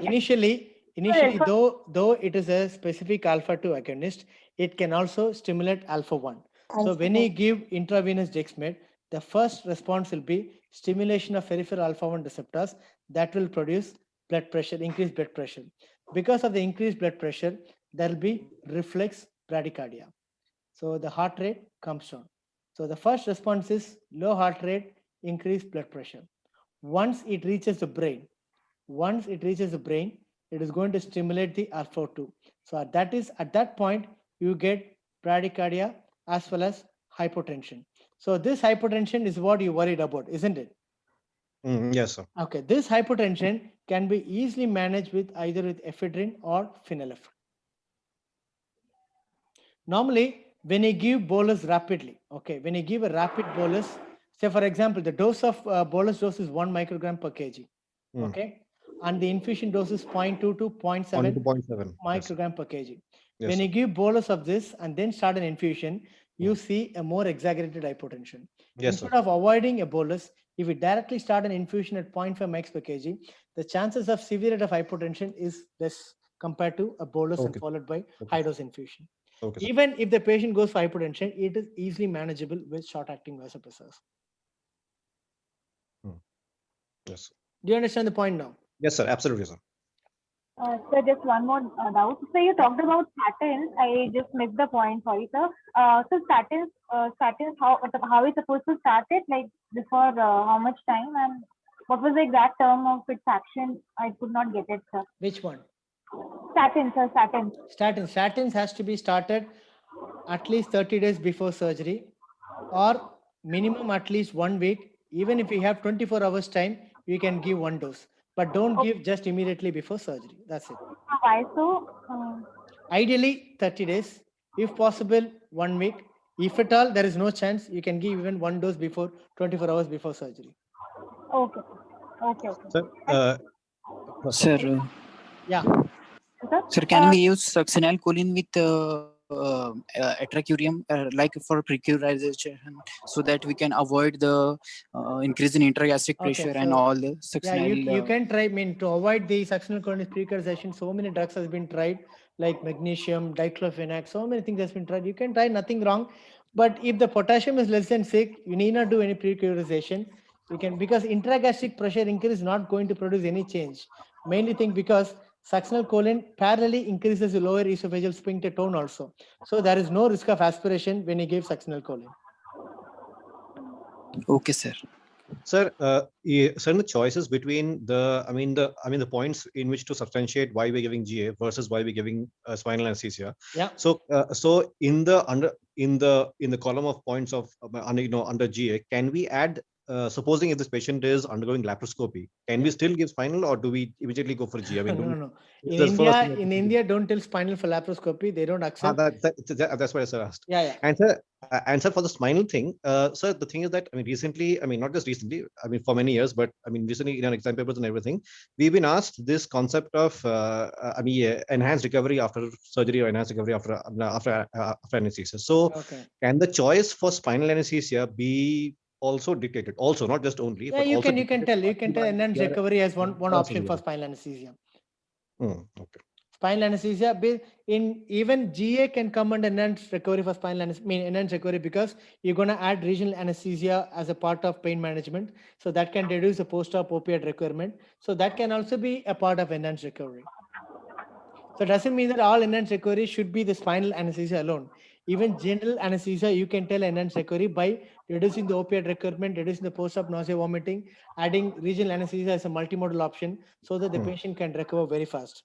Initially Initially, alpha- though it is a specific alpha-2 agonist, it can also stimulate alpha-1. So when you give intravenous Dexmed, the first response will be stimulation of peripheral alpha-1 receptors that will produce blood pressure, increased blood pressure. Because of the increased blood pressure, there will be reflex bradycardia. So the heart rate comes down. So the first response is low heart rate, increased blood pressure. Once it reaches the brain, it is going to stimulate the alpha-2. So at that point, you get bradycardia as well as hypotension. So this hypotension is what you worried about, isn't it? Yes, sir. Okay, this hypotension can be easily managed with either with ephedrine or phenylephrine. Normally, when you give bolus rapidly, okay, when you give a rapid bolus, say for example, the dose of bolus dose is 1 microgram per kg, okay, and the infusion dose is 0.2 to 0.7 0.7 microgram per kg. Yes, When sir. you give bolus of this and then start an infusion, you see a more exaggerated hypotension. Yes, sir. Instead of avoiding a bolus, if you directly start an infusion at 0.5 mg per kg, the chances of severe rate of hypotension is less compared to a bolus and Okay. followed by high dose infusion. Okay, sir. Even if the patient goes for hypotension, it is easily manageable with short-acting vasopressors. Yes. Do you understand the point now? Yes, sir. Absolutely, sir. So just one more doubt. So you talked about statins. I just missed the point. Sorry, sir. So statins, how is supposed to start it? Like before how much time, and what was the exact term of its action? I could not get it, sir. Which one? Statins, sir. Statins. Statins has to be started at least 30 days before surgery, or minimum at least 1 week. Even if you have 24 hours time, you can give 1 dose, but don't give just immediately before surgery. That's it. Why so? Ideally 30 days, if possible 1 week. If at all there is no chance, you can give even 1 dose before 24 hours before surgery. Okay. Okay. Sir, Sir, yeah. Sir, can we use succinylcholine with atracurium, like for precurization, so that we can avoid the increase in intragastric pressure and all the succinyl? Yeah, you can try. To avoid the succinylcholine precursation, so many drugs has been tried, like magnesium, diclofenac, so many things has been tried. You can try, nothing wrong. But if the potassium is less than 6, you need not do any precurization. You can, because intragastric pressure increase is not going to produce any change. Mainly thing because succinylcholine parallelly increases the lower esophageal sphincter tone also. So there is no risk of aspiration when you give succinylcholine. Okay, sir. Sir, certain choices between the points in which to substantiate why we're giving GA versus why we're giving spinal anesthesia. Yeah. So in the column of points of under GA, can we add? Supposing if this patient is undergoing laparoscopy, can we still give spinal, or do we immediately go for GA? I mean, No. In India, don't tell spinal for laparoscopy. They don't accept. That's what I said asked. Yeah. And sir, for the spinal thing, sir, the thing is that recently, not just recently, for many years, but recently in our exam papers and everything, we've been asked this concept of enhanced recovery after surgery or enhanced recovery after anesthesia. So, can the choice for spinal anesthesia be also dictated? Also, not just only. Yeah, you can tell enhanced recovery as one option for spinal anesthesia. Okay. Spinal anesthesia, in even GA can come under enhanced recovery for spinal anesthesia, enhanced recovery, because you're going to add regional anesthesia as a part of pain management. So that can reduce the post-op opioid requirement. So that can also be a part of enhanced recovery. So it doesn't mean that all enhanced recovery should be the spinal anesthesia alone. Even general anesthesia, you can tell enhanced recovery by reducing the opioid requirement, reducing the post-op nausea, vomiting, adding regional anesthesia as a multimodal option, so that the patient can recover very fast.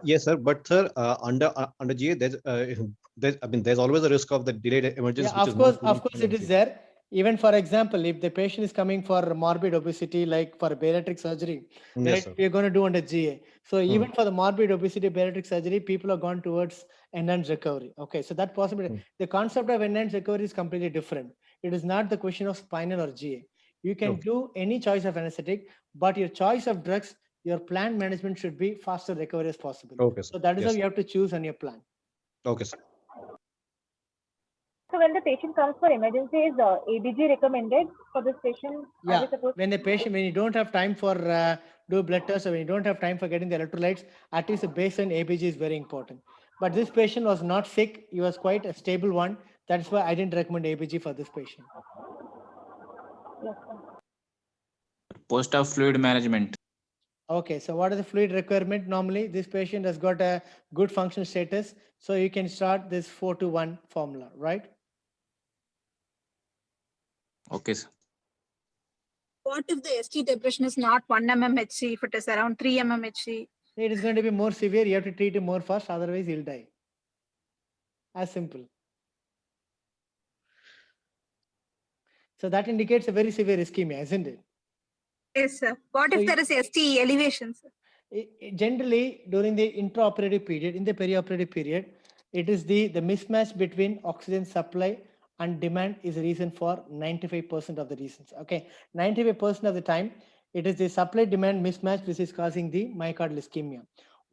Yes, sir. But sir, under GA, there's always a risk of the delayed emergence. Yeah, of course, it is there. Even for example, if the patient is coming for morbid obesity, like for bariatric surgery, yes, we're going to do under GA. So even for the morbid obesity bariatric surgery, people have gone towards enhanced recovery. Okay, so that possibility. The concept of enhanced recovery is completely different. It is not the question of spinal or GA. You can do any choice of anesthetic, but your choice of drugs, your plan management should be faster recovery as possible. Okay, sir. So that is how you have to choose on your plan. Okay, sir. So when the patient comes for emergency, is ABG recommended for this patient? Yeah, when you don't have time for do blood tests, or when you don't have time for getting the electrolytes, at least the baseline ABG is very important. But this patient was not sick. He was quite a stable one. That's why I didn't recommend ABG for this patient. Post of fluid management. Okay, so what is the fluid requirement? Normally, this patient has got a good functional status. So you can start this 4-to-1 formula, right? Okay, sir. What if the ST depression is not 1 mmHg, if it is around 3 mmHg? It is going to be more severe. You have to treat him more fast, otherwise he'll die. As simple. So that indicates a very severe ischemia, isn't it? Yes, sir. What So if there is ST elevation, sir? Generally, during the intraoperative period, in the perioperative period, it is the mismatch between oxygen supply and demand is the reason for 95% of the reasons. Okay, 95% of the time, it is the supply demand mismatch which is causing the myocardial ischemia.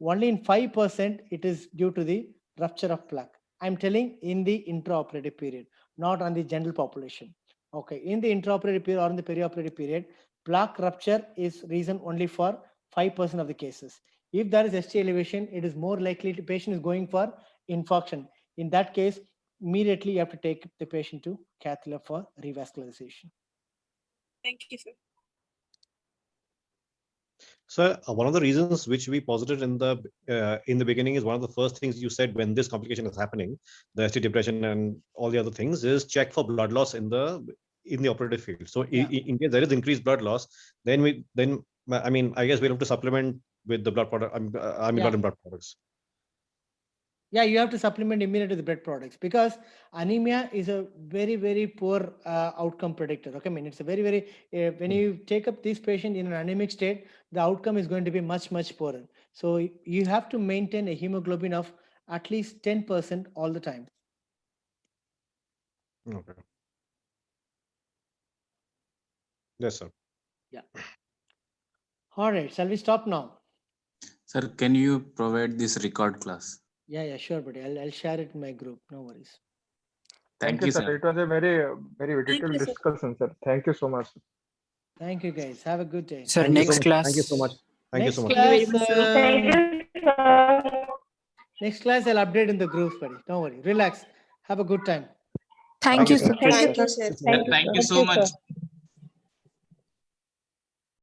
Only in 5% it is due to the rupture of plaque. I'm telling in the intraoperative period, not on the general population. Okay, in the intraoperative period or in the perioperative period, plaque rupture is reason only for 5% of the cases. If there is ST elevation, it is more likely the patient is going for infarction. In that case, immediately you have to take the patient to cath lab for revascularization. Thank you, sir. So one of the reasons which we posited in the beginning is one of the first things you said when this complication is happening, the ST depression and all the other things, is check for blood loss in the operative field. So in case there is increased blood loss, then I guess we'll have to supplement with the blood product. Blood and blood products. Yeah, you have to supplement immediately the blood products because anemia is a very, very poor outcome predictor. Okay, I mean, it's a very, very, when you take up this patient in an anemic state, the outcome is going to be much, much poorer. So you have to maintain a hemoglobin of at least 10% all the time. Okay. Yes, sir. Yeah. All right, shall we stop now? Sir, can you provide this record class? Yeah, sure, buddy. I'll share it in my group. No worries. Thank you, sir. It was a very, very detailed discussion, sir. Thank you so much. Thank you, guys. Have a good day. Sir, next class. Thank you so much. Thank you so much. Thank you, sir. Next class, I'll update in the groups, buddy. Don't worry. Relax. Have a good time. Thank you, sir. Thank you, sir. Thank you so much.